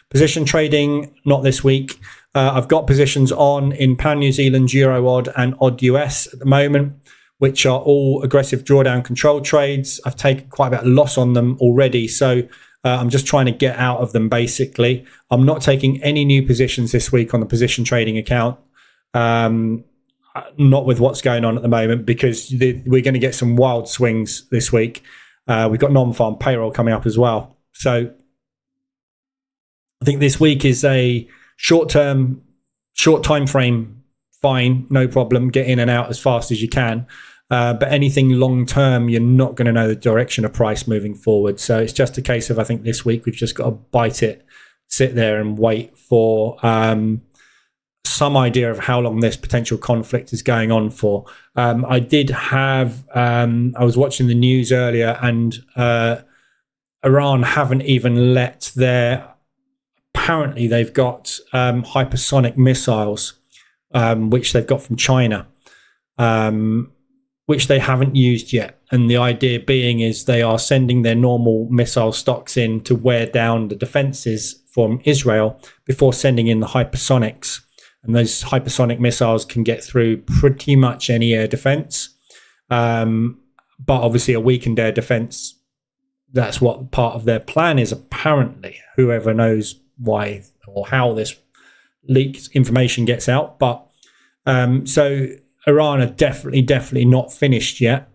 Position trading, not this week. I've got positions on in Pound New Zealand, Euro Odd and Odd US at the moment, which are all aggressive drawdown control trades. I've taken quite a bit of loss on them already, so I'm just trying to get out of them, basically. I'm not taking any new positions this week on the position trading account, not with what's going on at the moment, because we're going to get some wild swings this week. We've got non-farm payroll coming up as well. So I think this week is a short time frame, fine, no problem, get in and out as fast as you can. But anything long term, you're not going to know the direction of price moving forward. So it's just a case of, I think this week we've just got to bite it, sit there and wait for some idea of how long this potential conflict is going on for. I did have, I was watching the news earlier, and Iran haven't even let apparently they've got hypersonic missiles, which they've got from China. Which they haven't used yet. And the idea being is they are sending their normal missile stocks in to wear down the defenses from Israel before sending in the hypersonics. And those hypersonic missiles can get through pretty much any air defense. But obviously a weakened air defense, that's what part of their plan is, apparently. Whoever knows why or how this leaked information gets out. But so Iran are definitely not finished yet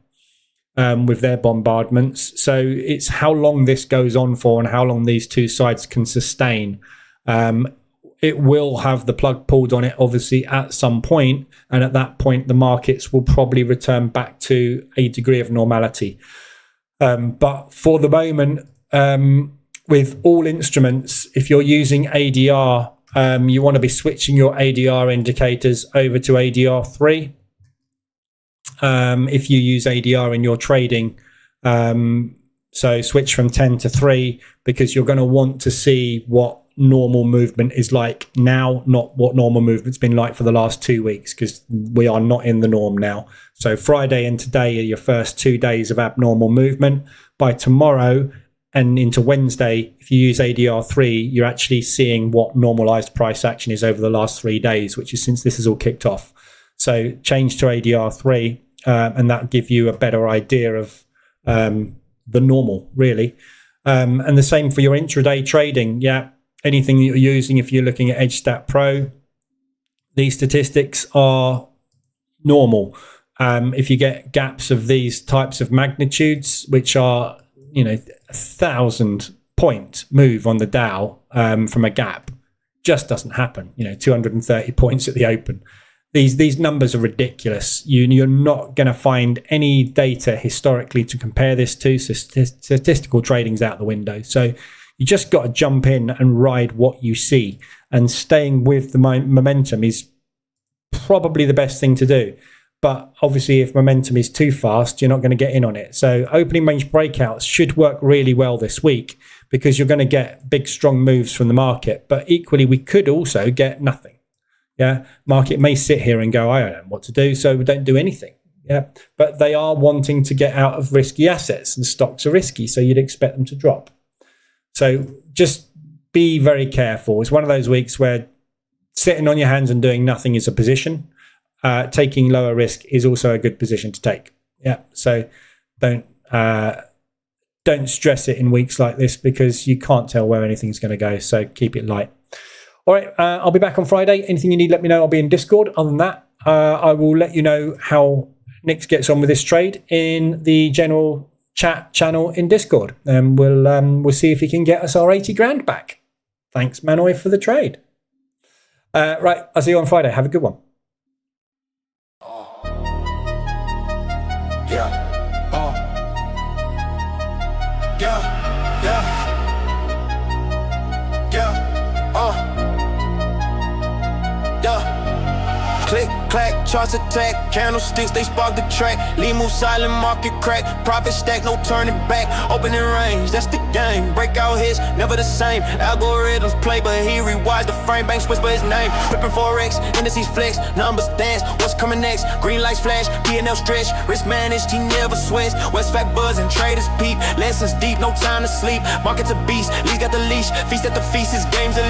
with their bombardments. So it's how long this goes on for and how long these two sides can sustain. It will have the plug pulled on it, obviously, at some point. And at that point, the markets will probably return back to a degree of normality. But for the moment, with all instruments, if you're using ADR, you want to be switching your ADR indicators over to ADR3. If you use ADR in your trading, so switch from 10 to 3, because you're going to want to see what normal movement is like now, not what normal movement's been like for the last 2 weeks, because we are not in the norm now. So Friday and today are your first 2 days of abnormal movement. By tomorrow and into Wednesday, if you use ADR3, you're actually seeing what normalized price action is over the last 3 days, which is since this has all kicked off. So change to ADR3, and that'll give you a better idea of the normal, really. And the same for your intraday trading. Yeah, anything that you're using, if you're looking at EdgeStat Pro, these statistics are normal. If you get gaps of these types of magnitudes, which are, 1,000 point move on the Dow from a gap, just doesn't happen. 230 points at the open. These numbers are ridiculous. You're not going to find any data historically to compare this to. So statistical trading's out the window. So you just got to jump in and ride what you see. And staying with the momentum is probably the best thing to do. But obviously, if momentum is too fast, you're not going to get in on it. So opening range breakouts should work really well this week, because you're going to get big, strong moves from the market. But equally, we could also get nothing. Yeah, market may sit here and go, I don't know what to do, so we don't do anything. Yeah, but they are wanting to get out of risky assets, and stocks are risky, so you'd expect them to drop. So just be very careful. It's one of those weeks where sitting on your hands and doing nothing is a position. Taking lower risk is also a good position to take. Yeah, so don't stress it in weeks like this, because you can't tell where anything's going to go. So keep it light. All right, I'll be back on Friday. Anything you need, let me know. I'll be in Discord. Other than that, I will let you know how Nick gets on with this trade in the general chat channel in Discord, and we'll see if he can get us our 80 grand back. Thanks, Manoy, for the trade. Right, I'll see you on Friday. Have a good one.
Click, clack, charts attack, candlesticks, they spark the track. Lead move silent, market crack. Profit stack, no turning back. Opening range, that's the game. Breakout hits, never the same. Algorithms play, but he rewires the frame. Banks whisper his name. Flipping forex, indices flex, numbers dance. What's coming next? Green lights flash, P&L stretch. Risk managed, he never sweats. West fact buzz and traders peep. Lessons deep, no time to sleep. Market's a beast, league got the leash. Feast at the feast, his game's elite.